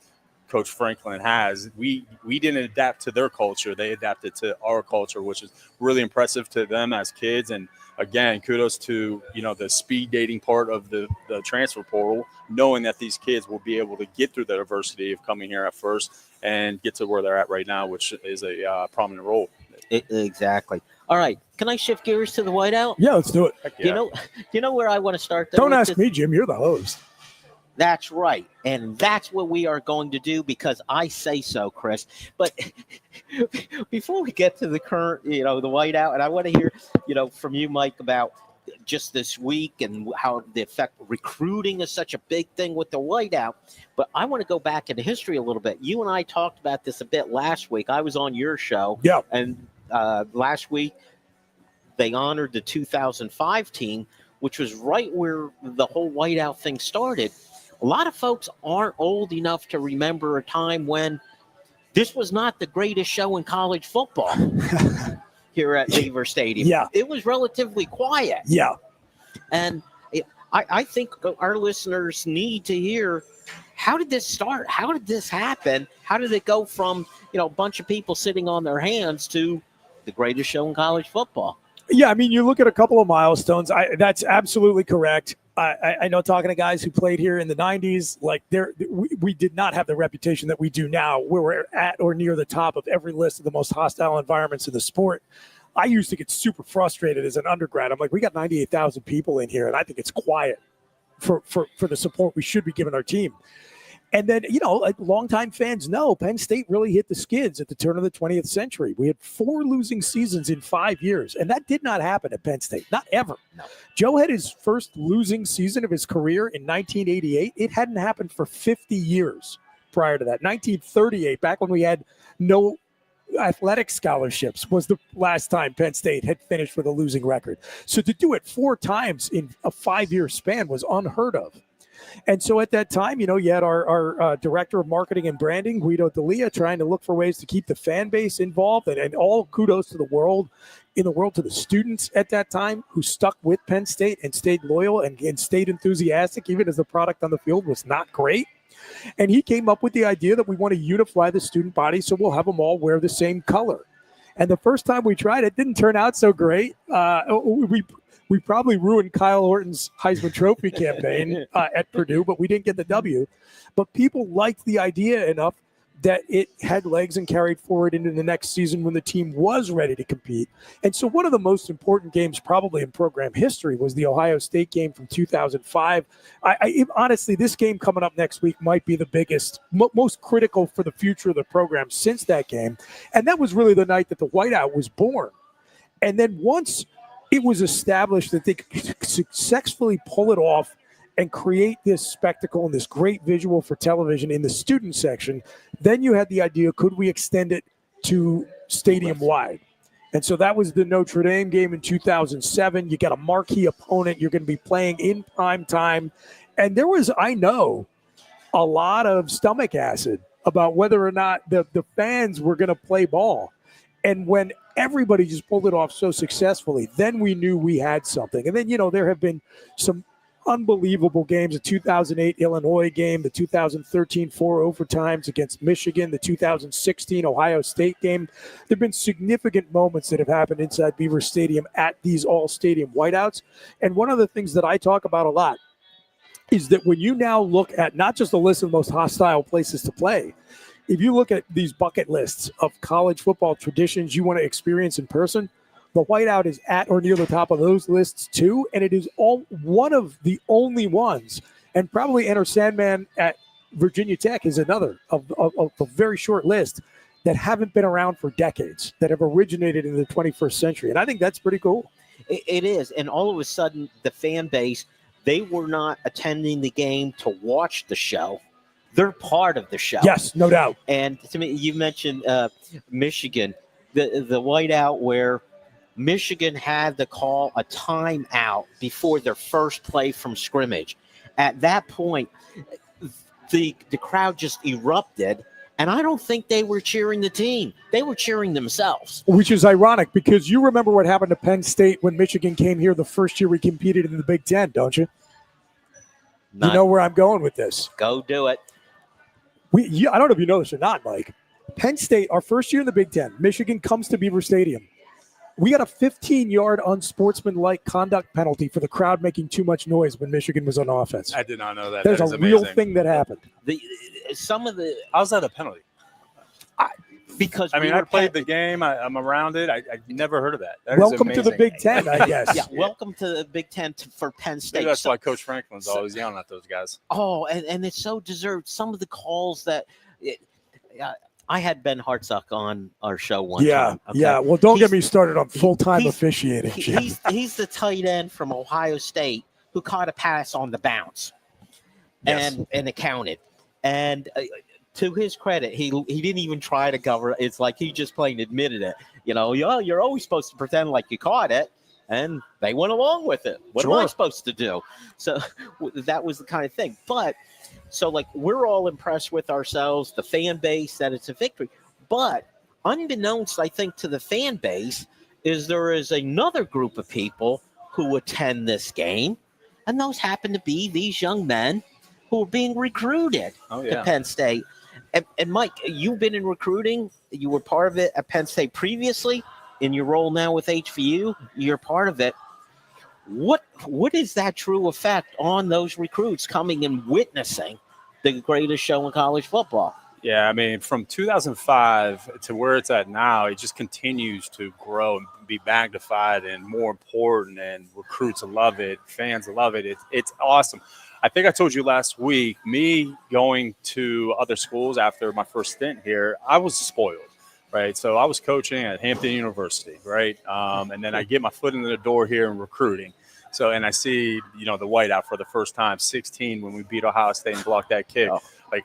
Coach Franklin has. We didn't adapt to their culture. They adapted to our culture, which is really impressive to them as kids. And again, kudos to, the speed dating part of the transfer portal, knowing that these kids will be able to get through the adversity of coming here at first and get to where they're at right now, which is a prominent role. Exactly. All right. Can I shift gears to the whiteout? Yeah, let's do it. Yeah. You know where I want to start? Don't ask me, Jim. You're the host. That's right. And that's what we are going to do because I say so, Chris. But before we get to the current, the whiteout, and I want to hear, from you, Mike, about just this week and how the effect recruiting is such a big thing with the whiteout. But I want to go back into history a little bit. You and I talked about this a bit last week. I was on your show. Yeah. And last week they honored the 2005 team, which was right where the whole whiteout thing started. A lot of folks aren't old enough to remember a time when this was not the greatest show in college football here at Beaver Stadium. Yeah. It was relatively quiet. Yeah. And I think our listeners need to hear, how did this start? How did this happen? How did it go from, a bunch of people sitting on their hands to the greatest show in college football? Yeah, I mean, you look at a couple of milestones. That's absolutely correct. I know, talking to guys who played here in the 90s, like we did not have the reputation that we do now, where we're at or near the top of every list of the most hostile environments in the sport. I used to get super frustrated as an undergrad. I'm like, we got 98,000 people in here, and I think it's quiet for the support we should be giving our team. And then, like longtime fans know, Penn State really hit the skids at the turn of the 20th century. We had 4 losing seasons in 5 years, and that did not happen at Penn State, not ever. No. Joe had his first losing season of his career in 1988. It hadn't happened for 50 years prior to that. 1938, back when we had no athletic scholarships, was the last time Penn State had finished with a losing record. So to do it 4 times in a 5-year span was unheard of. And so at that time, you had our director of marketing and branding, Guido D'Elia, trying to look for ways to keep the fan base involved. And all kudos to the world, to the students at that time who stuck with Penn State and stayed loyal and stayed enthusiastic, even as the product on the field was not great. And he came up with the idea that we want to unify the student body, so we'll have them all wear the same color. And the first time we tried it, didn't turn out so great. We probably ruined Kyle Orton's Heisman Trophy campaign at Purdue, but we didn't get the W. But people liked the idea enough that it had legs and carried forward into the next season when the team was ready to compete. And so one of the most important games probably in program history was the Ohio State game from 2005. Honestly, this game coming up next week might be the biggest, most critical for the future of the program since that game. And that was really the night that the whiteout was born. And then once it was established that they could successfully pull it off and create this spectacle and this great visual for television in the student section, then you had the idea, could we extend it to stadium-wide? And so that was the Notre Dame game in 2007. You got a marquee opponent. You're going to be playing in prime time. And there was, I know, a lot of stomach acid about whether or not the fans were going to play ball. And when everybody just pulled it off so successfully, then we knew we had something. And then, there have been some unbelievable games, the 2008 Illinois game, the 2013 4 overtimes against Michigan, the 2016 Ohio State game. There have been significant moments that have happened inside Beaver Stadium at these all-stadium whiteouts. And one of the things that I talk about a lot is that when you now look at not just the list of the most hostile places to play, if you look at these bucket lists of college football traditions you want to experience in person, the whiteout is at or near the top of those lists too, and it is all one of the only ones. And probably Enter Sandman at Virginia Tech is another of a very short list that haven't been around for decades, that have originated in the 21st century. And I think that's pretty cool. It is. And all of a sudden, the fan base, they were not attending the game to watch the show. They're part of the show. Yes, no doubt. And to me, you mentioned Michigan, the whiteout where Michigan had to call a timeout before their first play from scrimmage. At that point, the crowd just erupted, and I don't think they were cheering the team. They were cheering themselves. Which is ironic because you remember what happened to Penn State when Michigan came here the first year we competed in the Big Ten, don't you? You know where I'm going with this. Go do it. I don't know if you know this or not, Mike. Penn State, our first year in the Big Ten, Michigan comes to Beaver Stadium. We got a 15-yard unsportsmanlike conduct penalty for the crowd making too much noise when Michigan was on offense. I did not know that. There's a real thing that happened. How's that a penalty? Because I played the game. I'm around it. I never heard of that. Welcome to the Big Ten, I guess. Yeah, welcome to the Big Ten for Penn State. Maybe that's why Coach Franklin's always yelling at those guys. Oh, and it's so deserved. Some of the calls that I had Ben Hartsock on our show one time. Okay? Yeah. Well, don't get me started on full-time officiating. He's the tight end from Ohio State who caught a pass on the bounce and it counted. And to his credit, he didn't even try to cover it. It's like he just plain admitted it. You're always supposed to pretend like you caught it, and they went along with it. What am I supposed to do? So that was the kind of thing. But so, we're all impressed with ourselves, the fan base, that it's a victory. But unbeknownst, I think, to the fan base, there is another group of people who attend this game, and those happen to be these young men who are being recruited to Penn State. And Mike, you've been in recruiting. You were part of it at Penn State previously. In your role now with HVU, you're part of it. What is that true effect on those recruits coming and witnessing the greatest show in college football? Yeah, from 2005 to where it's at now, it just continues to grow and be magnified and more important, and recruits love it, fans love it. It's awesome. I think I told you last week, me going to other schools after my first stint here, I was spoiled. Right. So I was coaching at Hampton University. Right. And then I get my foot in the door here in recruiting. So, and I see, the whiteout for the first time, 16, when we beat Ohio State and blocked that kick. Oh.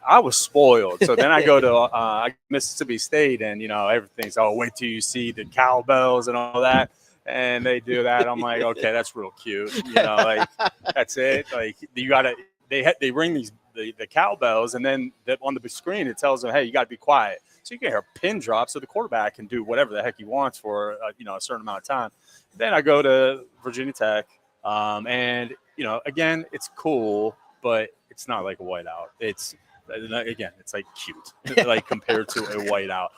I was spoiled. So then I go to Mississippi State, and, everything's, wait till you see the cowbells and all that. And they do that. I'm like, okay, that's real cute. That's it. You got to, they ring the cowbells, and then on the screen, it tells them, hey, you got to be quiet. So you can hear a pin drop so the quarterback can do whatever the heck he wants for, a certain amount of time. Then I go to Virginia Tech, and, again, it's cool, but it's not like a whiteout. again, it's like cute, like compared to a whiteout.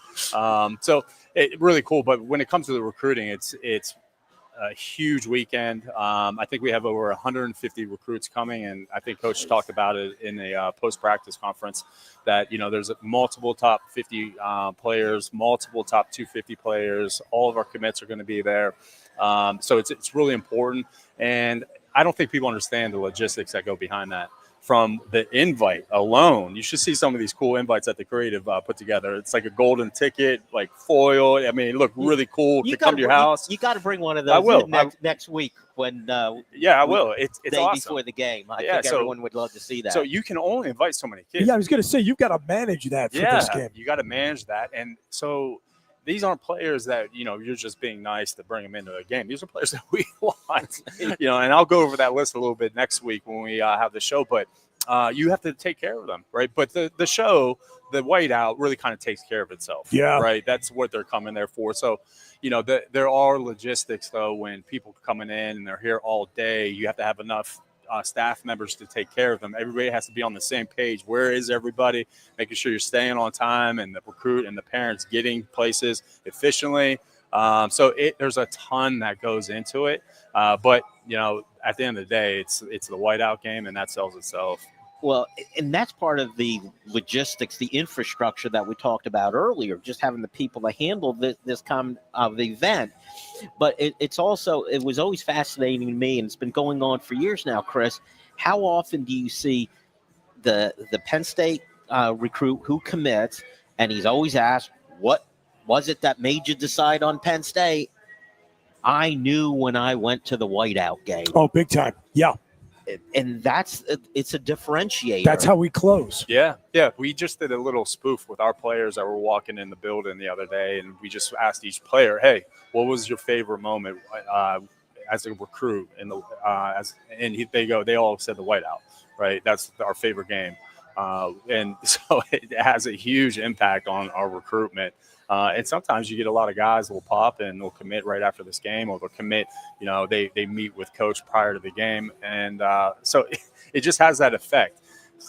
So it really cool. But when it comes to the recruiting, it's a huge weekend. I think we have over 150 recruits coming, and I think Coach talked about it in a post-practice conference that, there's multiple top 50 players, multiple top 250 players. All of our commits are going to be there. So it's really important, and I don't think people understand the logistics that go behind that. From the invite alone, you should see some of these cool invites that the creative put together. It's like a golden ticket, like foil. I mean, it looked really cool to come to your house. You got to bring one of those. I will. Next week when. I will. It's day awesome. Before the game. I think everyone would love to see that. So you can only invite so many kids. Yeah, I was going to say you've got to manage that for this game. You got to manage that, and so. These aren't players that, you're just being nice to bring them into a game. These are players that we want, and I'll go over that list a little bit next week when we have the show, but you have to take care of them, right? But the show, the whiteout really kind of takes care of itself. Yeah. Right. That's what they're coming there for. So, there are logistics though, when people coming in and they're here all day, you have to have enough staff members to take care of them. Everybody has to be on the same page. Where is everybody? Making sure you're staying on time, and the recruit and the parents getting places efficiently. So there's a ton that goes into it. But at the end of the day, it's the whiteout game, and that sells itself. Well, and that's part of the logistics, the infrastructure that we talked about earlier, just having the people to handle this kind of event. But it was always fascinating to me, and it's been going on for years now, Chris. How often do you see the Penn State recruit who commits, and he's always asked, what was it that made you decide on Penn State? I knew when I went to the whiteout game. Oh, big time. Yeah. And it's a differentiator. That's how we close. Yeah. We just did a little spoof with our players that were walking in the building the other day, and we just asked each player, "Hey, what was your favorite moment as a recruit?" They all said the whiteout, right? That's our favorite game, and so it has a huge impact on our recruitment. And sometimes you get a lot of guys that will pop and they'll commit right after this game, or they'll commit, they meet with coach prior to the game. And so it just has that effect.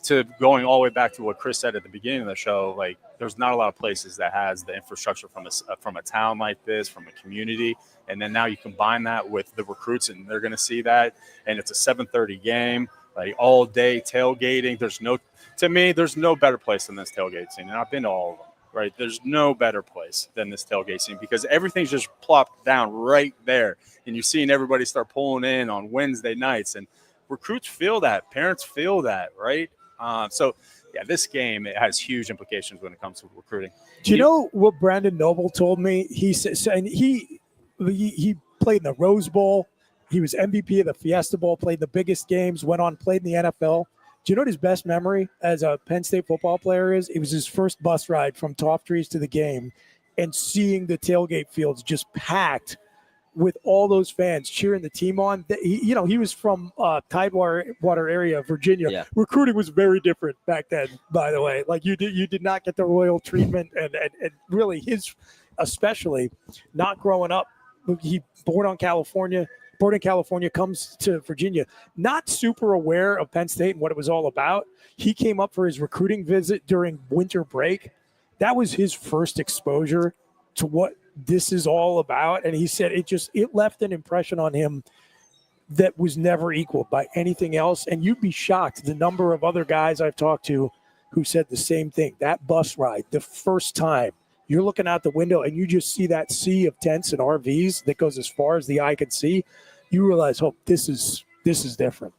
To going all the way back to what Chris said at the beginning of the show, like there's not a lot of places that has the infrastructure from a town like this, from a community. And then now you combine that with the recruits, and they're going to see that. And it's a 7:30 game, like all day tailgating. There's no better place than this tailgate scene. And I've been to all of them. Right, there's no better place than this tailgate scene, because everything's just plopped down right there, and you're seeing everybody start pulling in on Wednesday nights, and recruits feel that, parents feel that, right? This game, it has huge implications when it comes to recruiting. Do you know what Brandon Noble told me? He said, and he played in the Rose Bowl, he was MVP of the Fiesta Bowl, played the biggest games, played in the NFL. Do you know what his best memory as a Penn State football player is? It was his first bus ride from Top Trees to the game, and seeing the tailgate fields just packed with all those fans cheering the team on. He was from Tidewater area, Virginia. Yeah. Recruiting was very different back then, by the way. Like you did not get the royal treatment, and really especially not growing up. He born in California, comes to Virginia, not super aware of Penn State and what it was all about. He came up for his recruiting visit during winter break. That was his first exposure to what this is all about. And he said it left an impression on him that was never equaled by anything else. And you'd be shocked the number of other guys I've talked to who said the same thing. That bus ride, the first time, you're looking out the window and you just see that sea of tents and RVs that goes as far as the eye can see. You realize, this is different.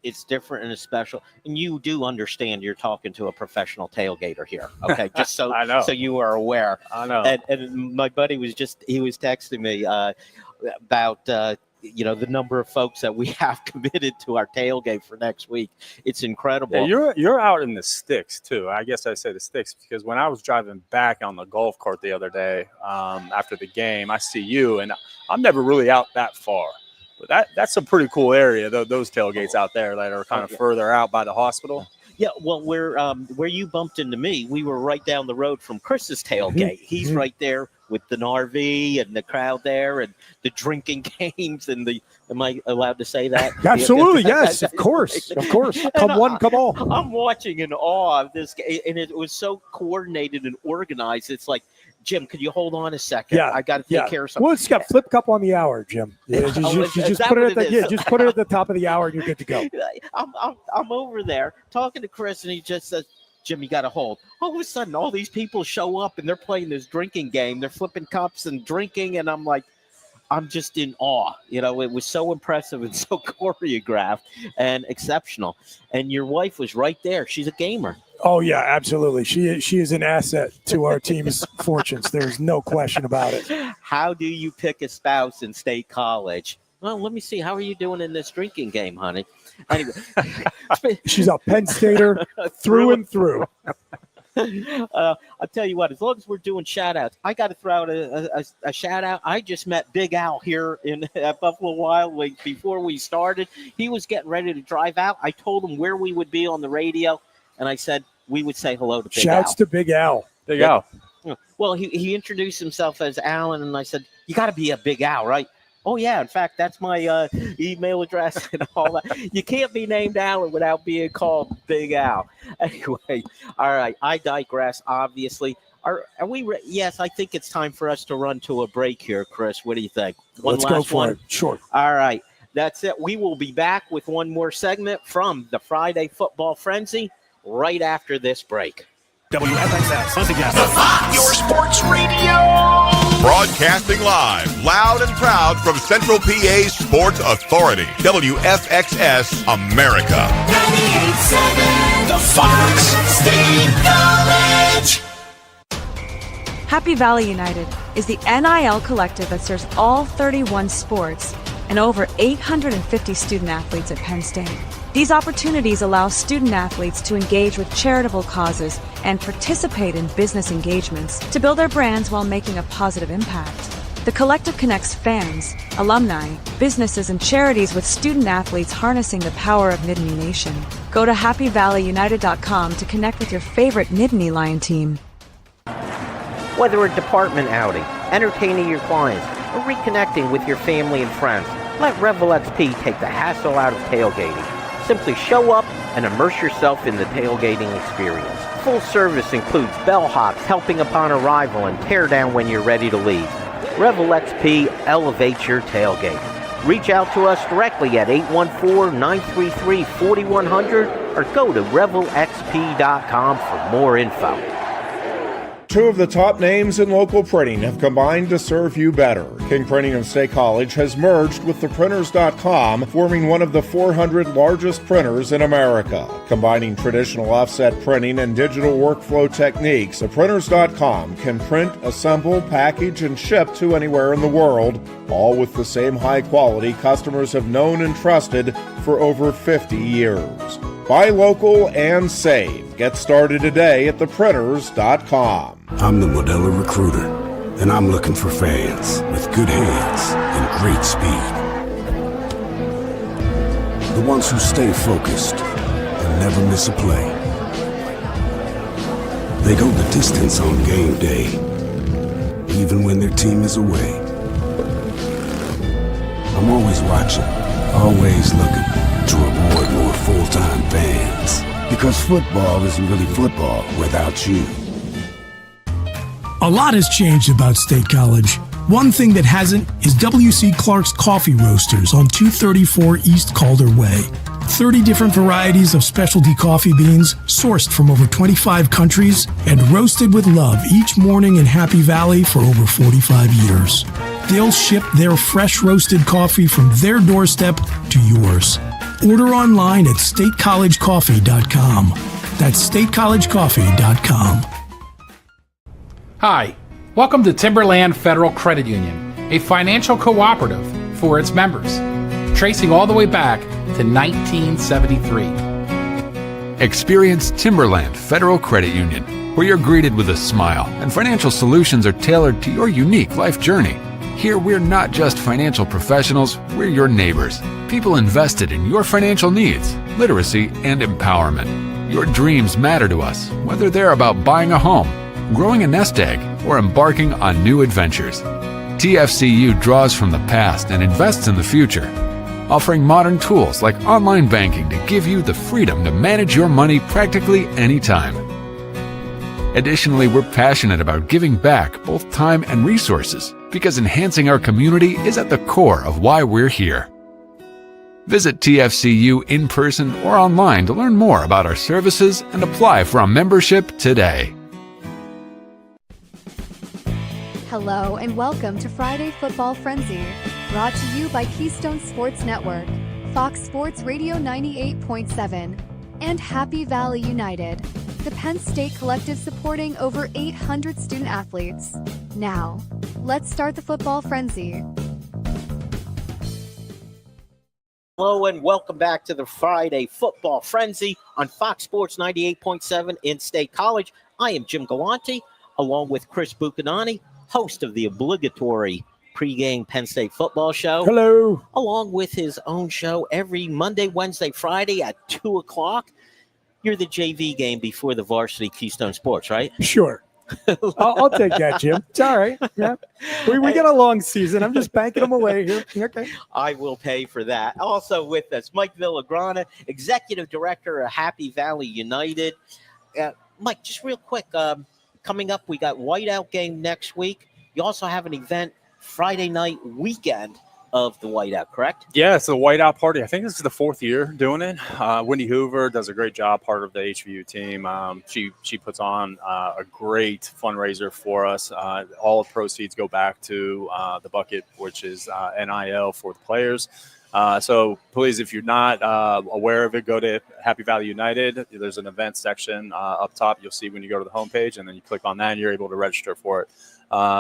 It's different and it's special. And you do understand you're talking to a professional tailgater here. Okay. Just so, I know. So you are aware. I know. And my buddy was texting me about, the number of folks that we have committed to our tailgate for next week. It's incredible. Yeah, you're out in the sticks too. I guess I say the sticks because when I was driving back on the golf cart the other day after the game, I see you, and I'm never really out that far. But that's a pretty cool area, those tailgates out there that are kind of further out by the hospital. Yeah, well, where you bumped into me, we were right down the road from Chris's tailgate. He's right there with an RV and the crowd there and the drinking games and the. Am I allowed to say that? Absolutely, yes, of course. Come one, come all. I'm watching in awe of this, and it was so coordinated and organized. It's like, Jim, could you hold on a second? Yeah, I got to take care of something. Well, it's got flip cup on the hour, Jim. Yeah, just put it at just put it at the top of the hour, and you're good to go. I'm over there talking to Chris, and he just says, Jim, you got to hold. All of a sudden, all these people show up, and they're playing this drinking game. They're flipping cups and drinking, and I'm like, I'm just in awe. You know, it was so impressive and so choreographed and exceptional. And your wife was right there. She's a gamer. Oh, yeah, absolutely. She is an asset to our team's fortunes. There's no question about it. How do you pick a spouse in State College? Well, let me see. How are you doing in this drinking game, honey? Anyway, she's a Penn Stater through and through. I'll tell you what, as long as we're doing shout outs, I got to throw out a shout out. I just met Big Al here at Buffalo Wild Wings before we started. He was getting ready to drive out. I told him where we would be on the radio, and I said we would say hello to Big Al. Shouts to Big Al. Big Al. Well, he introduced himself as Alan, and I said, you got to be a Big Al, right? Oh, yeah. In fact, that's my email address and all that. You can't be named Alan without being called Big Al. Anyway, all right. I digress, obviously. Are we yes, I think it's time for us to run to a break here, Chris. What do you think? Let's go for it. Sure. All right. That's it. We will be back with one more segment from the Friday Football Frenzy right after this break. WFXS, once again. The Fox, your sports radio. Broadcasting live, loud and proud from Central PA's Sports Authority. WFXS America. 98.7, The Fox, State College. Happy Valley United is the NIL collective that serves all 31 sports and over 850 student athletes at Penn State. These opportunities allow student athletes to engage with charitable causes and participate in business engagements to build their brands while making a positive impact. The collective connects fans, alumni, businesses, and charities with student athletes harnessing the power of Nittany Nation. Go to happyvalleyunited.com to connect with your favorite Nittany Lion team. Whether a department outing, entertaining your clients, or reconnecting with your family and friends, let Revel XP take the hassle out of tailgating. Simply show up and immerse yourself in the tailgating experience. Full service includes bellhops helping upon arrival and tear down when you're ready to leave. Revel XP elevates your tailgate. Reach out to us directly at 814-933-4100 or go to revelxp.com for more info. Two of the top names in local printing have combined to serve you better. King Printing of State College has merged with theprinters.com, forming one of the 400 largest printers in America. Combining traditional offset printing and digital workflow techniques, theprinters.com can print, assemble, package, and ship to anywhere in the world, all with the same high quality customers have known and trusted for over 50 years. Buy local and save. Get started today at theprinters.com. I'm the Modelo Recruiter, and I'm looking for fans with good hands and great speed. The ones who stay focused and never miss a play. They go the distance on game day, even when their team is away. I'm always watching, always looking to reward more full-time fans. Because football isn't really football without you. A lot has changed about State College. One thing that hasn't is W.C. Clark's Coffee Roasters on 234 East Calder Way. 30 different varieties of specialty coffee beans sourced from over 25 countries and roasted with love each morning in Happy Valley for over 45 years. They'll ship their fresh roasted coffee from their doorstep to yours. Order online at statecollegecoffee.com. That's statecollegecoffee.com. Hi, welcome to Timberland Federal Credit Union, a financial cooperative for its members, tracing all the way back to 1973. Experience Timberland Federal Credit Union, where you're greeted with a smile and financial solutions are tailored to your unique life journey. Here, we're not just financial professionals, we're your neighbors. People invested in your financial needs, literacy, and empowerment. Your dreams matter to us, whether they're about buying a home, growing a nest egg, or embarking on new adventures. TFCU draws from the past and invests in the future, offering modern tools like online banking to give you the freedom to manage your money practically anytime. Additionally, we're passionate about giving back both time and resources because enhancing our community is at the core of why we're here. Visit TFCU in person or online to learn more about our services and apply for a membership today. Hello and welcome to Friday Football Frenzy, brought to you by Keystone Sports Network, Fox Sports Radio 98.7, and Happy Valley United, the Penn State collective supporting over 800 student athletes. Now, let's start the football frenzy. Hello and welcome back to the Friday Football Frenzy on Fox Sports 98.7 in State College. I am Jim Galante, along with Chris Buchanani, host of the obligatory pregame Penn State football show. Hello. Along with his own show every Monday, Wednesday, Friday at 2 o'clock. You're the JV game before the varsity Keystone Sports, right? Sure. I'll take that, Jim. It's all right. Yeah. We get a long season. I'm just banking them away here. Okay. I will pay for that. Also with us, Mike Villagrana, Executive Director of Happy Valley United. Mike, just real quick, coming up, we got Whiteout game next week. You also have an event Friday night weekend of the Whiteout, correct? Yeah, it's the Whiteout party. I think this is the 4th year doing it. Wendy Hoover does a great job, part of the HVU team. She puts on a great fundraiser for us. All proceeds go back to the bucket, which is NIL for the players. So please, if you're not aware of it, go to Happy Valley United. There's an event section up top. You'll see when you go to the homepage, and then you click on that, and you're able to register for it.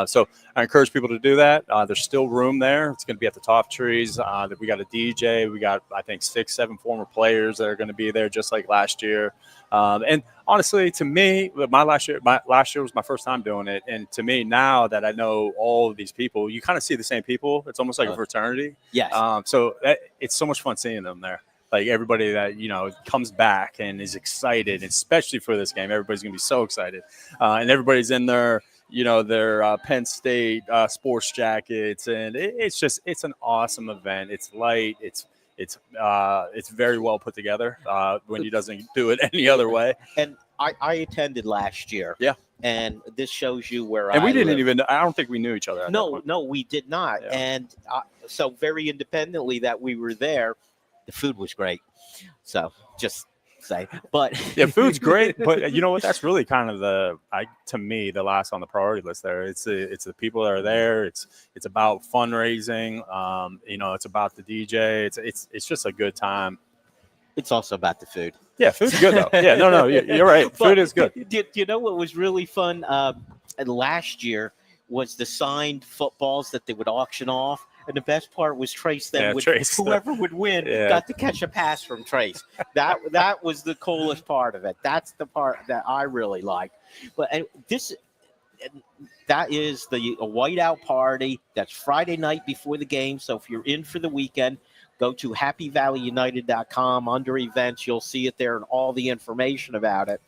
So I encourage people to do that. There's still room there. It's going to be at the Top Trees. We got a DJ. We got, I think, 6-7 former players that are going to be there, just like last year. And honestly, to me, last year was my first time doing it. And to me, now that I know all of these people, you kind of see the same people. It's almost like a fraternity. Yes. So it's so much fun seeing them there. Like everybody that, comes back and is excited, especially for this game. Everybody's going to be so excited. And everybody's in their Penn State sports jackets. And it's an awesome event. It's light. It's very well put together when he doesn't do it any other way. And I attended last year. Yeah. And this shows you where I don't think we knew each other. No, we did not. Yeah. And so very independently that we were there, the food was great. So just say, but yeah, food's great. But you know what? That's really kind of to me, the last on the priority list there. It's the people that are there. It's about fundraising. It's about the DJ. It's just a good time. It's also about the food. Yeah, food's good though. Yeah, no, you're right. Food is good. Do you know what was really fun last year was the signed footballs that they would auction off. And the best part was Trace. Whoever would win got to catch a pass from Trace. That was the coolest part of it. That's the part that I really like. But that is a Whiteout party. That's Friday night before the game. So if you're in for the weekend, go to happyvalleyunited.com under events. You'll see it there and all the information about it.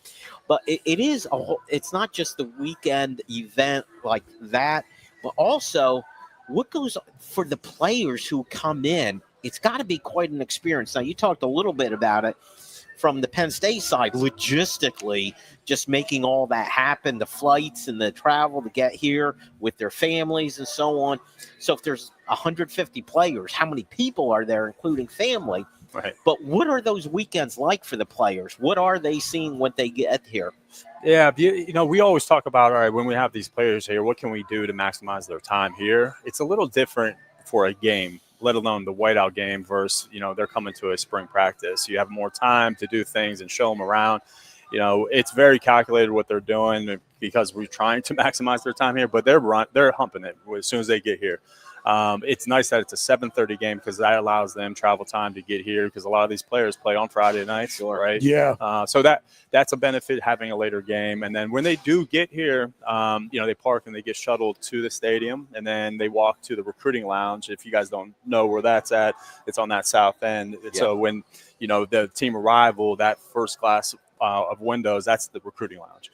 But it's not just the weekend event like that, but also what goes for the players who come in. It's got to be quite an experience. Now, you talked a little bit about it from the Penn State side, logistically, just making all that happen, the flights and the travel to get here with their families and so on. So if there's 150 players, how many people are there, including family? Right. But what are those weekends like for the players? What are they seeing when they get here? Yeah, we always talk about, all right, when we have these players here, what can we do to maximize their time here? It's a little different for a game, let alone the Whiteout game versus, they're coming to a spring practice. You have more time to do things and show them around. It's very calculated what they're doing because we're trying to maximize their time here, but they're humping it as soon as they get here. It's nice that it's a 7:30 game because that allows them travel time to get here because a lot of these players play on Friday nights, right? Yeah. So that's a benefit, having a later game. And then when they do get here, they park and they get shuttled to the stadium, and then they walk to the recruiting lounge. If you guys don't know where that's at, it's on that south end. Yeah. So when, the team arrival, that first class of windows, that's the recruiting lounge.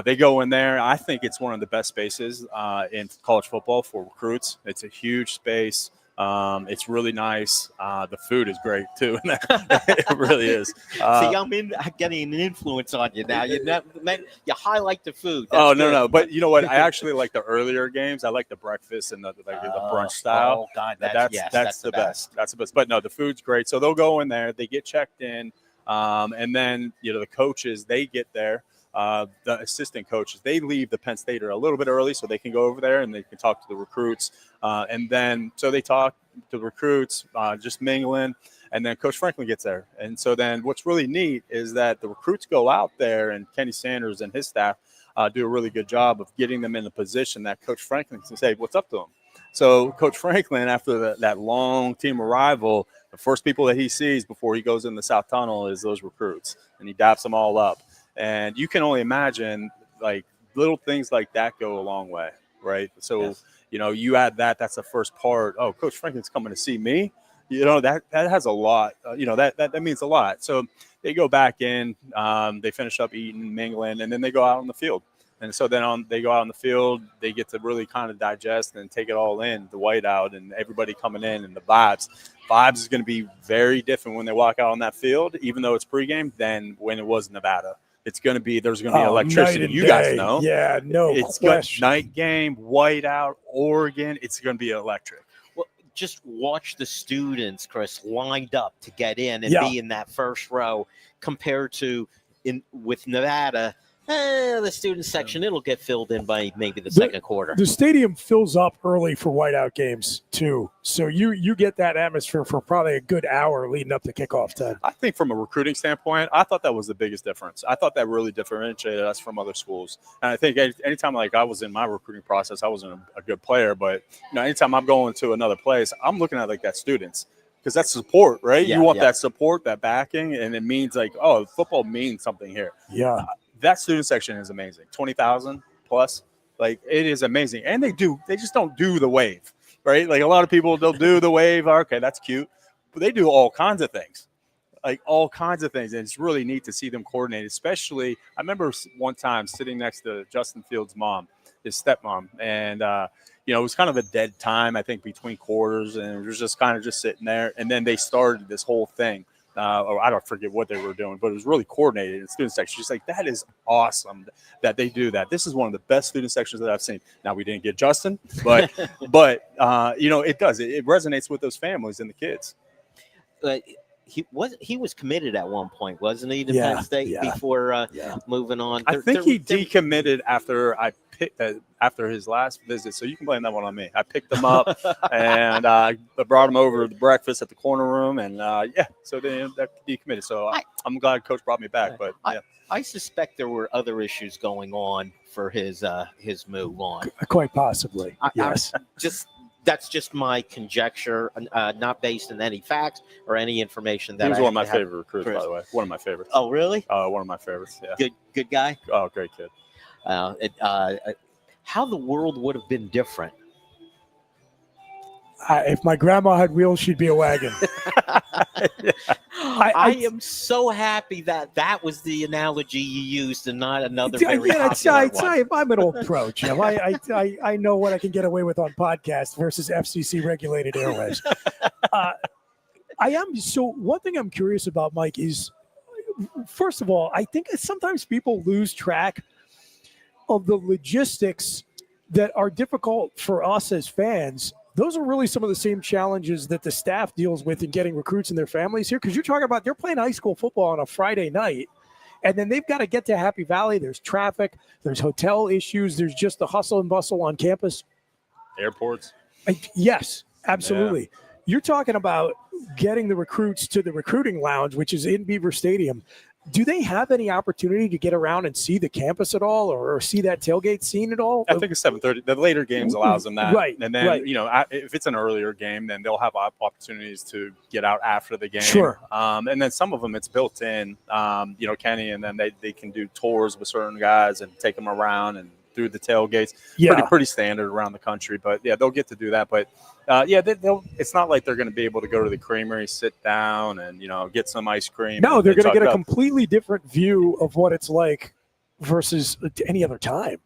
They go in there. I think it's one of the best spaces in college football for recruits. It's a huge space. It's really nice. The food is great too. It really is. See, I'm getting an influence on you now. You highlight the food. That's no. good. But you know what? I actually like the earlier games. I like the breakfast and the brunch style. Oh God, that's the best. That's the best. But no, the food's great. So they'll go in there. They get checked in, and then the coaches, they get there. The assistant coaches, they leave the Penn State a little bit early so they can go over there and they can talk to the recruits. And then so they talk to the recruits, just mingling. And then Coach Franklin gets there. And so then what's really neat is that the recruits go out there, and Kenny Sanders and his staff do a really good job of getting them in a position that Coach Franklin can say, what's up to them? So Coach Franklin, after that long team arrival, the first people that he sees before he goes in the South Tunnel is those recruits. And he daps them all up. And you can only imagine, like, little things like that go a long way, right? So, you add that's the first part. Oh, Coach Franklin's coming to see me. That has a lot. That means a lot. So they go back in, they finish up eating, mingling, and then they go out on the field. And so then they go out on the field, they get to really kind of digest and take it all in, the whiteout and everybody coming in and the vibes. Vibes is going to be very different when they walk out on that field, even though it's pregame, than when it was Nevada. There's going to be electricity. You guys know. Yeah, no it's question. Night game, whiteout, Oregon. It's going to be electric. Well, just watch the students, Chris, lined up to get in and be in that first row compared to with Nevada. The student section, it'll get filled in by maybe the second quarter. The stadium fills up early for whiteout games, too. So you get that atmosphere for probably a good hour leading up to kickoff time. I think from a recruiting standpoint, I thought that was the biggest difference. I thought that really differentiated us from other schools. And I think anytime I was in my recruiting process, I wasn't a good player. But anytime I'm going to another place, I'm looking at that students. Because that's support, right? You want that support, that backing, and it means football means something here. Yeah. That student section is amazing. 20,000 plus. It is amazing. And they just don't do the wave, right? A lot of people, they'll do the wave. Okay, that's cute. But they do all kinds of things. All kinds of things. And it's really neat to see them coordinate, especially, I remember one time sitting next to Justin Fields' mom, his stepmom. And, it was kind of a dead time, I think, between quarters. And it was just kind of just sitting there. And then they started this whole thing. Or I don't forget what they were doing, but it was really coordinated in student section. She's like, that is awesome that they do that. This is one of the best student sections that I've seen. Now, we didn't get Justin, but it does. It resonates with those families and the kids. He was committed at one point, wasn't he, to Penn State before moving on? I think he decommitted after his last visit, so you can blame that one on me. I picked him up and I brought him over to the breakfast at the corner room, and so they decommitted. So I'm glad Coach brought me back. But I suspect there were other issues going on for his move on. Quite possibly, yes. That's just my conjecture, not based on any facts or any information that he was one of my favorite recruits, by the way. One of my favorites. Oh, really? One of my favorites. Yeah. Good guy. Oh, great kid. How the world would have been different. If my grandma had wheels, she'd be a wagon. I am so happy that was the analogy you used and not another very popular one. I'm an old pro, Jim. I know what I can get away with on podcasts versus FCC regulated airwaves. So one thing I'm curious about, Mike, is, first of all, I think sometimes people lose track of the logistics that are difficult for us as fans. Those are really some of the same challenges that the staff deals with in getting recruits and their families here. Because you're talking about they're playing high school football on a Friday night, and then they've got to get to Happy Valley. There's traffic. There's hotel issues. There's just the hustle and bustle on campus. Airports. Yes, absolutely. Yeah. You're talking about getting the recruits to the recruiting lounge, which is in Beaver Stadium. Do they have any opportunity to get around and see the campus at all, or see that tailgate scene at all? I think it's 7:30. The later games allows them that. Right. And then, if it's an earlier game, then they'll have opportunities to get out after the game. Sure. And then some of them, it's built in, Kenny, and then they can do tours with certain guys and take them around and through the tailgates. Yeah. Pretty standard around the country. But, they'll get to do that. But, it's not like they're going to be able to go to the creamery, sit down, and, get some ice cream. No, they're going to get a completely different view of what it's like versus any other time.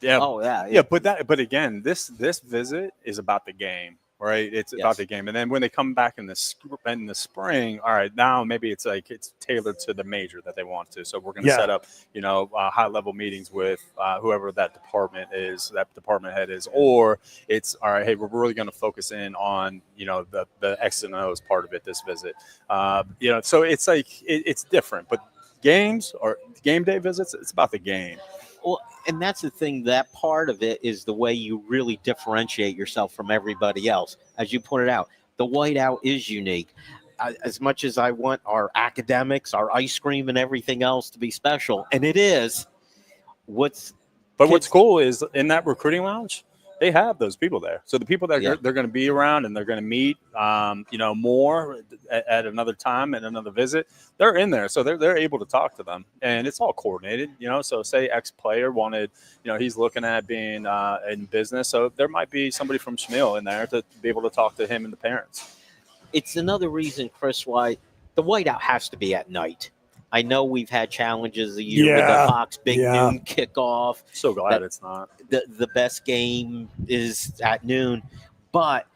Yeah. Oh, yeah. Yeah, but again, this visit is about the game, right? It's about the game. And then when they come back in the spring, all right, now maybe it's like it's tailored to the major that they want to. So we're going to set up, high-level meetings with whoever that department head is, or it's all right. Hey, we're really going to focus in on the X and O's part of it this visit. So it's like it's different, but games or game day visits, it's about the game. Well, and that's the thing, that part of it is the way you really differentiate yourself from everybody else. As you pointed out, the whiteout is unique. As much as I want our academics, our ice cream and everything else to be special, and it is, what's cool is in that recruiting lounge, they have those people there. So the people that they're going to be around and they're going to meet, more at another time and another visit, they're in there. So they're able to talk to them, and it's all coordinated. So say X player wanted, he's looking at being in business, so there might be somebody from Schmiel in there to be able to talk to him and the parents. It's another reason, Chris, why the whiteout has to be at night. I know we've had challenges a year with the Fox Big Noon kickoff. So glad it's not. The best game is at noon. But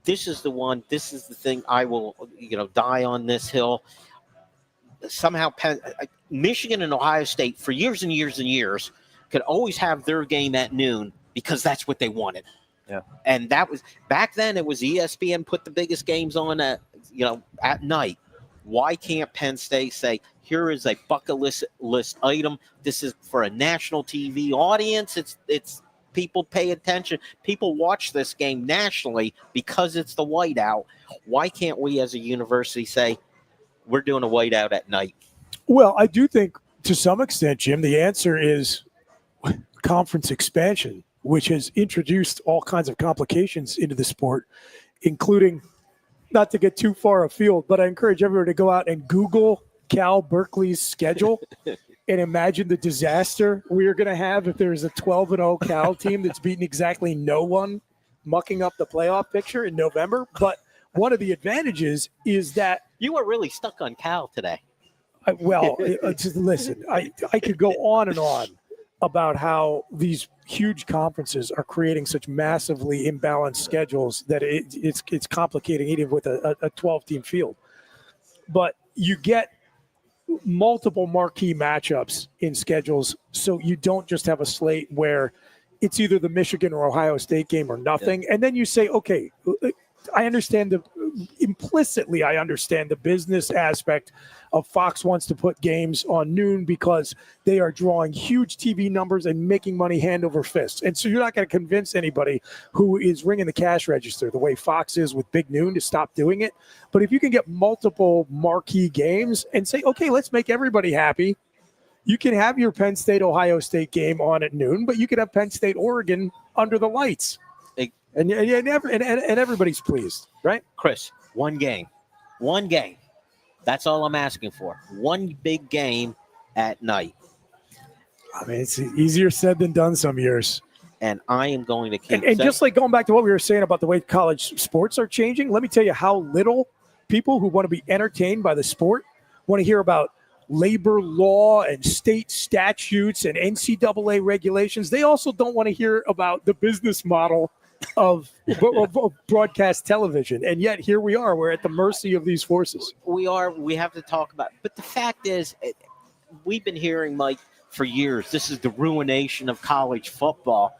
this is the thing I will, die on this hill. Somehow Michigan and Ohio State for years and years and years could always have their game at noon because that's what they wanted. Yeah. And that was back then. It was ESPN put the biggest games on at night. Why can't Penn State say, here is a bucket list item. This is for a national TV audience. It's people pay attention. People watch this game nationally because it's the whiteout. Why can't we as a university say we're doing a whiteout at night? Well, I do think to some extent, Jim, the answer is conference expansion, which has introduced all kinds of complications into the sport, including, not to get too far afield, but I encourage everyone to go out and Google Cal Berkeley's schedule and imagine the disaster we are going to have if there's a 12-0 Cal team that's beaten exactly no one, mucking up the playoff picture in November. But one of the advantages is that you were really stuck on Cal today. Listen, I could go on and on about how these huge conferences are creating such massively imbalanced schedules that it's complicating even with a 12-team field. But you get multiple marquee matchups in schedules, so you don't just have a slate where it's either the Michigan or Ohio State game or nothing. Yeah. And then you say, okay, I understand implicitly I understand the business aspect of Fox wants to put games on noon because they are drawing huge TV numbers and making money hand over fist. And so you're not going to convince anybody who is ringing the cash register the way Fox is with Big Noon to stop doing it. But if you can get multiple marquee games and say, okay, let's make everybody happy, you can have your Penn State, Ohio State game on at noon, but you could have Penn State, Oregon under the lights. And everybody's pleased, right? Chris, one game. That's all I'm asking for. One big game at night. I mean, it's easier said than done some years. And I am going to keep and just like going back to what we were saying about the way college sports are changing, let me tell you how little people who want to be entertained by the sport want to hear about labor law and state statutes and NCAA regulations. They also don't want to hear about the business model of broadcast television. And yet here we are. We're at the mercy of these forces. We are. We have to talk about it. But the fact is, we've been hearing, Mike, for years, this is the ruination of college football.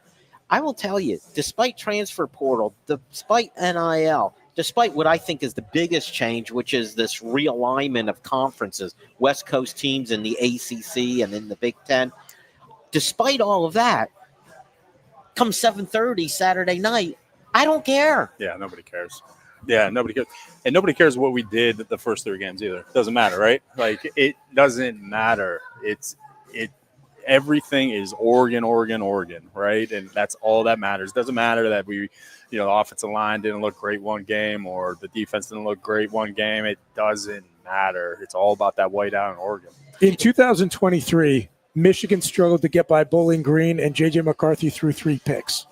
I will tell you, despite transfer portal, despite NIL, despite what I think is the biggest change, which is this realignment of conferences, West Coast teams in the ACC and in the Big Ten, despite all of that, come 7:30 Saturday night, I don't care. Yeah, nobody cares. Yeah, nobody cares. And nobody cares what we did at the first 3 games either. Doesn't matter, right? Like, it doesn't matter. Everything is Oregon, right? And that's all that matters. Doesn't matter that the offensive line didn't look great one game or the defense didn't look great one game. It doesn't matter. It's all about that whiteout in Oregon. In 2023, Michigan struggled to get by Bowling Green, and J.J. McCarthy threw 3 picks.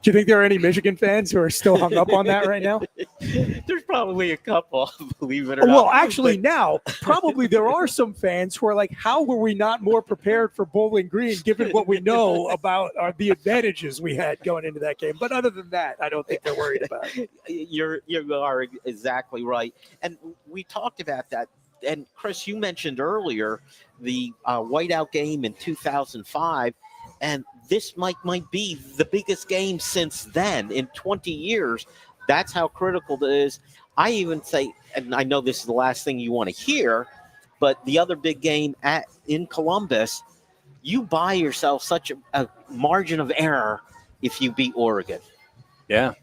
Do you think there are any Michigan fans who are still hung up on that right now? There's probably a couple, believe it or not. Well, actually, now probably there are some fans who are like, "How were we not more prepared for Bowling Green, given what we know about the advantages we had going into that game?" But other than that, I don't think they're worried about it. You are exactly right, and we talked about that. And Chris, you mentioned earlier the whiteout game in 2005, and this might be the biggest game since then in 20 years. That's how critical it is. I even say, and I know this is the last thing you want to hear, but the other big game in Columbus, you buy yourself such a margin of error if you beat Oregon. Yeah,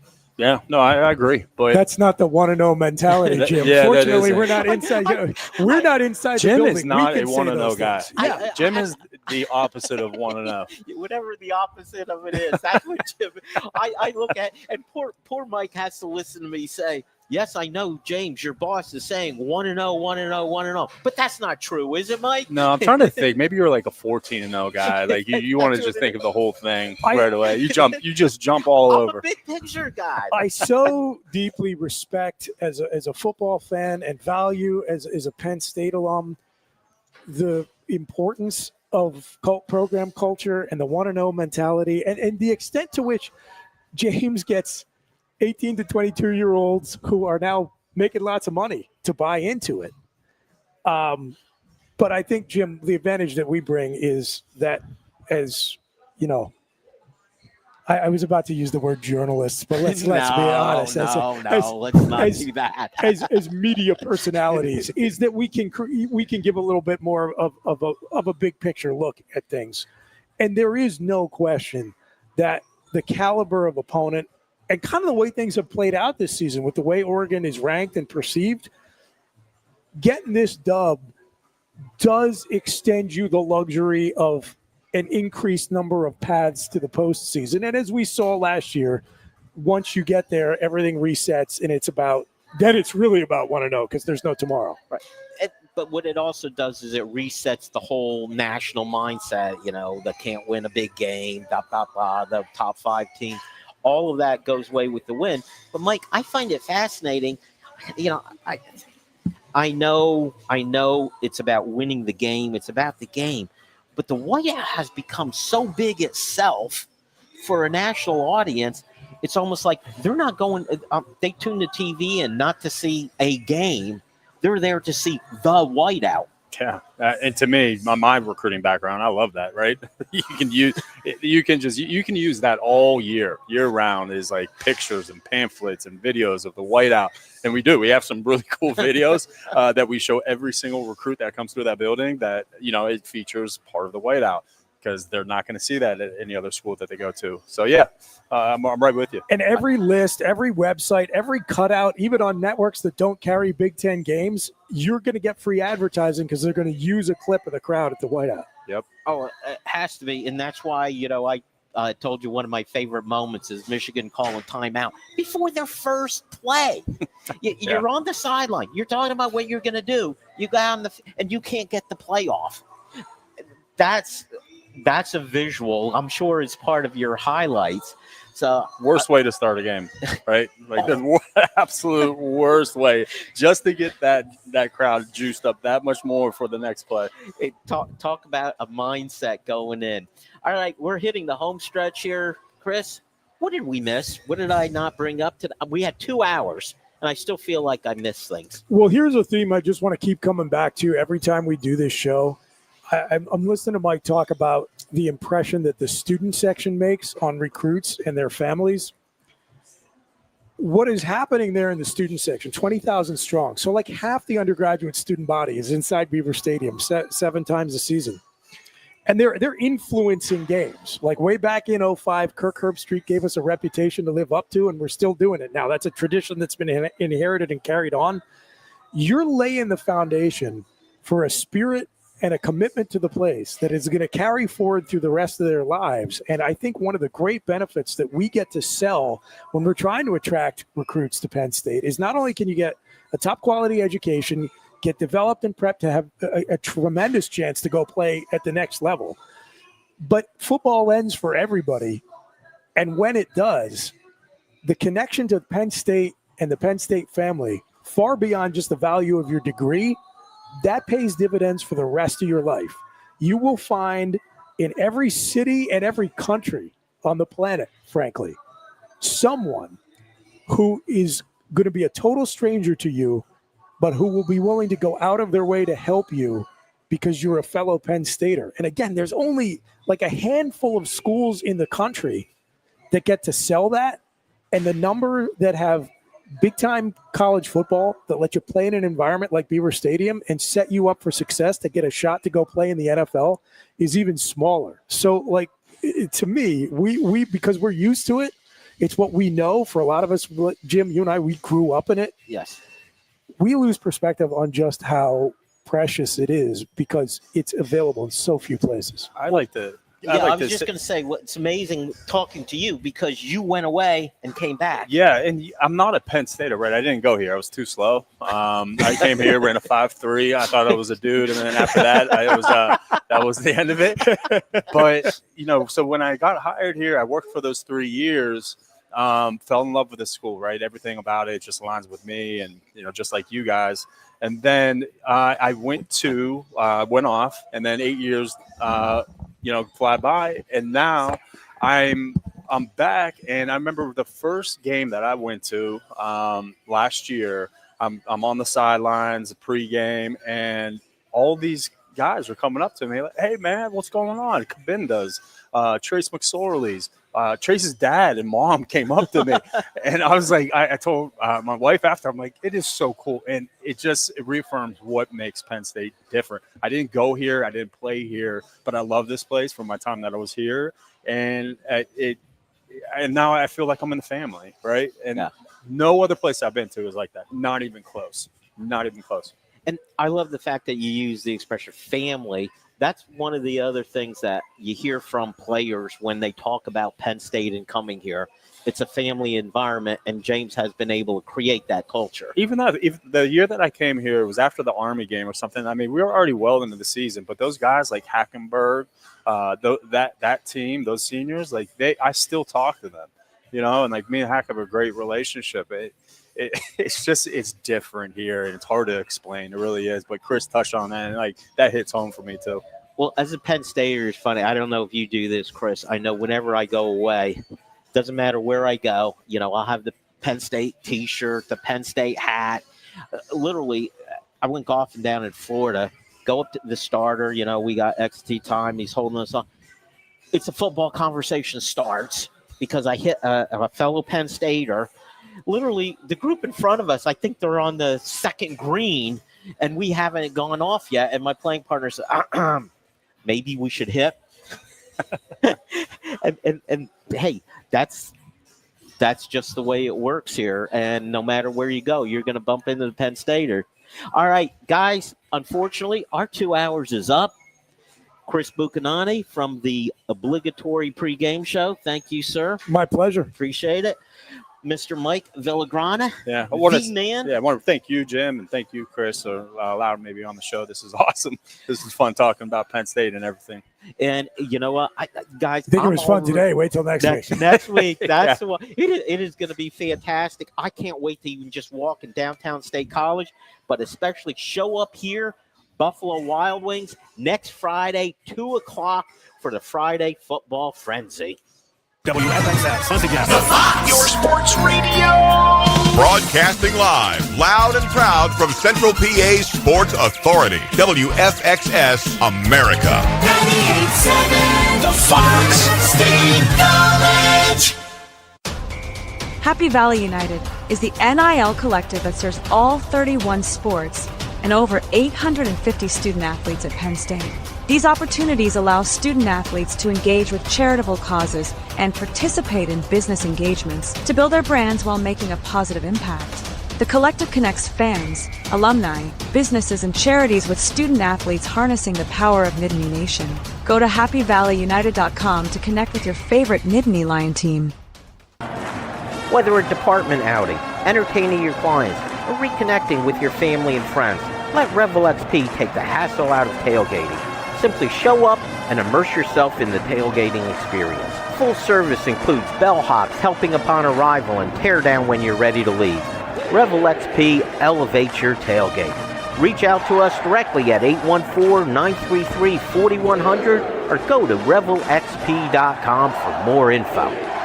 no, I agree. But that's not the 1-0 mentality, Jim. Fortunately, we're not inside. We're not inside. Jim the building. is not a 1-0 guy. Yeah. Jim is the opposite of 1-0. Whatever the opposite of it is, that's what Jim. I look at, and poor Mike has to listen to me say, "Yes, I know, James, your boss is saying 1-0, 1-0, 1-0," but that's not true, is it, Mike? No, I'm trying to think. Maybe you're like a 14-0 guy. Like you want to just think of the whole thing right away. You just jump all over. I'm a big picture guy. I so deeply respect as a football fan and value as a Penn State alum the importance of program culture and the 1-0 mentality and the extent to which James gets 18 to 22-year-olds who are now making lots of money to buy into it. But I think, Jim, the advantage that we bring is that, as you know, I was about to use the word journalists, but let's be honest. Let's not do that. as media personalities, is that we can give a little bit more of a big picture look at things, and there is no question that the caliber of opponent and kind of the way things have played out this season with the way Oregon is ranked and perceived, getting this dub does extend you the luxury of an increased number of paths to the postseason. And as we saw last year, once you get there, everything resets, and it's really about 1-0 because there's no tomorrow. Right. But what it also does is it resets the whole national mindset, that can't win a big game, the top 5 team. All of that goes away with the win. But, Mike, I find it fascinating. I know it's about winning the game. It's about the game. But the whiteout has become so big itself for a national audience, it's almost like they're not going they tune the TV in not to see a game. They're there to see the whiteout. Yeah, and to me, my recruiting background, I love that. Right? You can use that all year round. Is like pictures and pamphlets and videos of the whiteout, and we have some really cool videos that we show every single recruit that comes through that building. That it features part of the whiteout because they're not going to see that at any other school that they go to. So yeah, I'm right with you. And every list, every website, every cutout, even on networks that don't carry Big Ten games, you're going to get free advertising because they're going to use a clip of the crowd at the whiteout. Yep. Oh, it has to be. And that's why, I told you one of my favorite moments is Michigan calling timeout before their first play. You're on the sideline. You're talking about what you're going to do. You go on and you can't get the play off. That's a visual. I'm sure it's part of your highlights. So worst way to start a game, right? Like the absolute worst way, just to get that crowd juiced up that much more for the next play. Hey, talk about a mindset going in. All right, we're hitting the home stretch here, Chris. What did we miss? What did I not bring up today? We had 2 hours, and I still feel like I missed things. Well, here's a theme I just want to keep coming back to every time we do this show. I'm listening to Mike talk about the impression that the student section makes on recruits and their families. What is happening there in the student section, 20,000 strong. So like half the undergraduate student body is inside Beaver Stadium 7 times a season. And they're influencing games. Like way back in 2005, Kirk Herbstreit gave us a reputation to live up to, and we're still doing it now. That's a tradition that's been inherited and carried on. You're laying the foundation for a spirit and a commitment to the place that is going to carry forward through the rest of their lives. And I think one of the great benefits that we get to sell when we're trying to attract recruits to Penn State is not only can you get a top quality education, get developed and prepped to have a tremendous chance to go play at the next level, but football ends for everybody And when it does, the connection to Penn State and the Penn State family, far beyond just the value of your degree, that pays dividends for the rest of your life. You will find in every city and every country on the planet, frankly, someone who is going to be a total stranger to you, but who will be willing to go out of their way to help you because you're a fellow Penn Stater. And again, there's only like a handful of schools in the country that get to sell that. And the number that have big-time college football that let you play in an environment like Beaver Stadium and set you up for success to get a shot to go play in the NFL is even smaller. So, like, to me, we because we're used to it, it's what we know. For a lot of us, Jim, you and I, we grew up in it. Yes. We lose perspective on just how precious it is because it's available in so few places. I was just going to say, what's amazing talking to you because you went away and came back. Yeah, and I'm not a Penn Stater, right? I didn't go here. I was too slow. I came here, ran a 5.3. I thought I was a dude, and then after that, that was the end of it. But, so when I got hired here, I worked for those 3 years, fell in love with the school, right? Everything about it just aligns with me and, just like you guys. And then I went off, and then 8 years fly by, and now I'm back. And I remember the first game that I went to last year. I'm on the sidelines, pregame, and all these guys were coming up to me like, "Hey man, what's going on?" Cabinda's, Trace McSorley's, Trace's dad and mom came up to me, and I was like, I told my wife after, I'm like, it is so cool, and it reaffirms what makes Penn State different. I didn't go here, I didn't play here, but I love this place from my time that I was here, and and now I feel like I'm in the family, right? And no other place I've been to is like that. Not even close. Not even close. And I love the fact that you use the expression family. That's one of the other things that you hear from players when they talk about Penn State and coming here. It's a family environment, and James has been able to create that culture. Even the year that I came here, it was after the Army game or something. I mean, we were already well into the season, but those guys like Hackenberg, that team, those seniors, like I still talk to them, and like me and Hack have a great relationship. It's different here, and it's hard to explain. It really is. But Chris touched on that, and like that hits home for me too. Well, as a Penn Stater, it's funny. I don't know if you do this, Chris. I know whenever I go away, doesn't matter where I go, I'll have the Penn State T-shirt, the Penn State hat. Literally, I went golfing down in Florida. Go up to the starter. We got XT time. He's holding us on. It's a football conversation starts because I hit a fellow Penn Stater. Literally, the group in front of us, I think they're on the second green, and we haven't gone off yet. And my playing partner said, maybe we should hit. and hey, that's just the way it works here. And no matter where you go, you're going to bump into the Penn Stater. All right, guys, unfortunately, our 2 hours is up. Chris Buchanani from the obligatory pregame show. Thank you, sir. My pleasure. Appreciate it. Mr. Mike Villagrana. Yeah, I want to thank you, Jim, and thank you, Chris, for allowing me to be on the show. This is awesome. This is fun talking about Penn State and everything. And you know what, guys? I think it was fun today. Wait till next week. Next week. That's what it is going to be fantastic. I can't wait to even just walk in downtown State College, but especially show up here, Buffalo Wild Wings, next Friday, 2:00 for the Friday Football Frenzy. WFXS, once again. The Fox, your sports radio. Broadcasting live, loud and proud from Central PA's Sports Authority. WFXS America. 98.7, The Fox. State College. Happy Valley United is the NIL collective that serves all 31 sports and over 850 student athletes at Penn State. These opportunities allow student athletes to engage with charitable causes and participate in business engagements to build their brands while making a positive impact. The collective connects fans, alumni, businesses, and charities with student athletes harnessing the power of Nittany Nation. Go to happyvalleyunited.com to connect with your favorite Nittany Lion team. Whether a department outing, entertaining your clients, or reconnecting with your family and friends, let Revel XP take the hassle out of tailgating. Simply show up and immerse yourself in the tailgating experience. Full service includes bellhops helping upon arrival and tear down when you're ready to leave. Revel XP elevates your tailgate. Reach out to us directly at 814-933-4100 or go to revelxp.com for more info.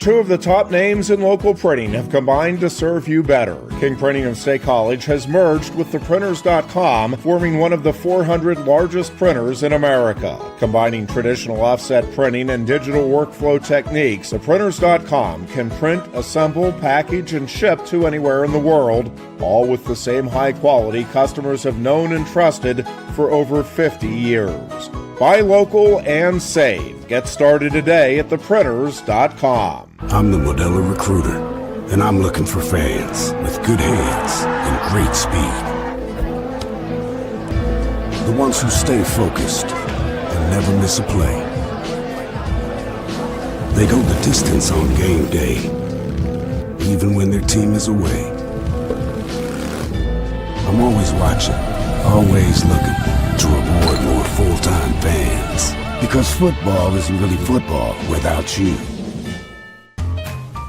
Two of the top names in local printing have combined to serve you better. King Printing of State College has merged with theprinters.com, forming one of the 400 largest printers in America. Combining traditional offset printing and digital workflow techniques, theprinters.com can print, assemble, package, and ship to anywhere in the world, all with the same high quality customers have known and trusted for over 50 years. Buy local and save. Get started today at theprinters.com. I'm the Modelo Recruiter, and I'm looking for fans with good hands and great speed. The ones who stay focused and never miss a play. They go the distance on game day, even when their team is away. I'm always watching, always looking to reward more full-time fans. Because football isn't really football without you.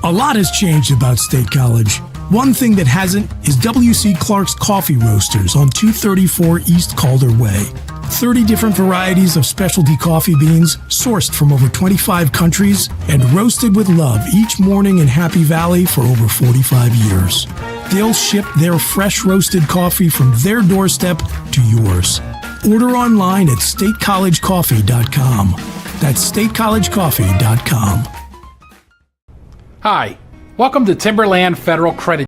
A lot has changed about State College. One thing that hasn't is W.C. Clark's Coffee Roasters on 234 East Calder Way. 30 different varieties of specialty coffee beans sourced from over 25 countries and roasted with love each morning in Happy Valley for over 45 years. They'll ship their fresh roasted coffee from their doorstep to yours. Order online at statecollegecoffee.com. That's statecollegecoffee.com. Hi, welcome to Timberland Federal Credit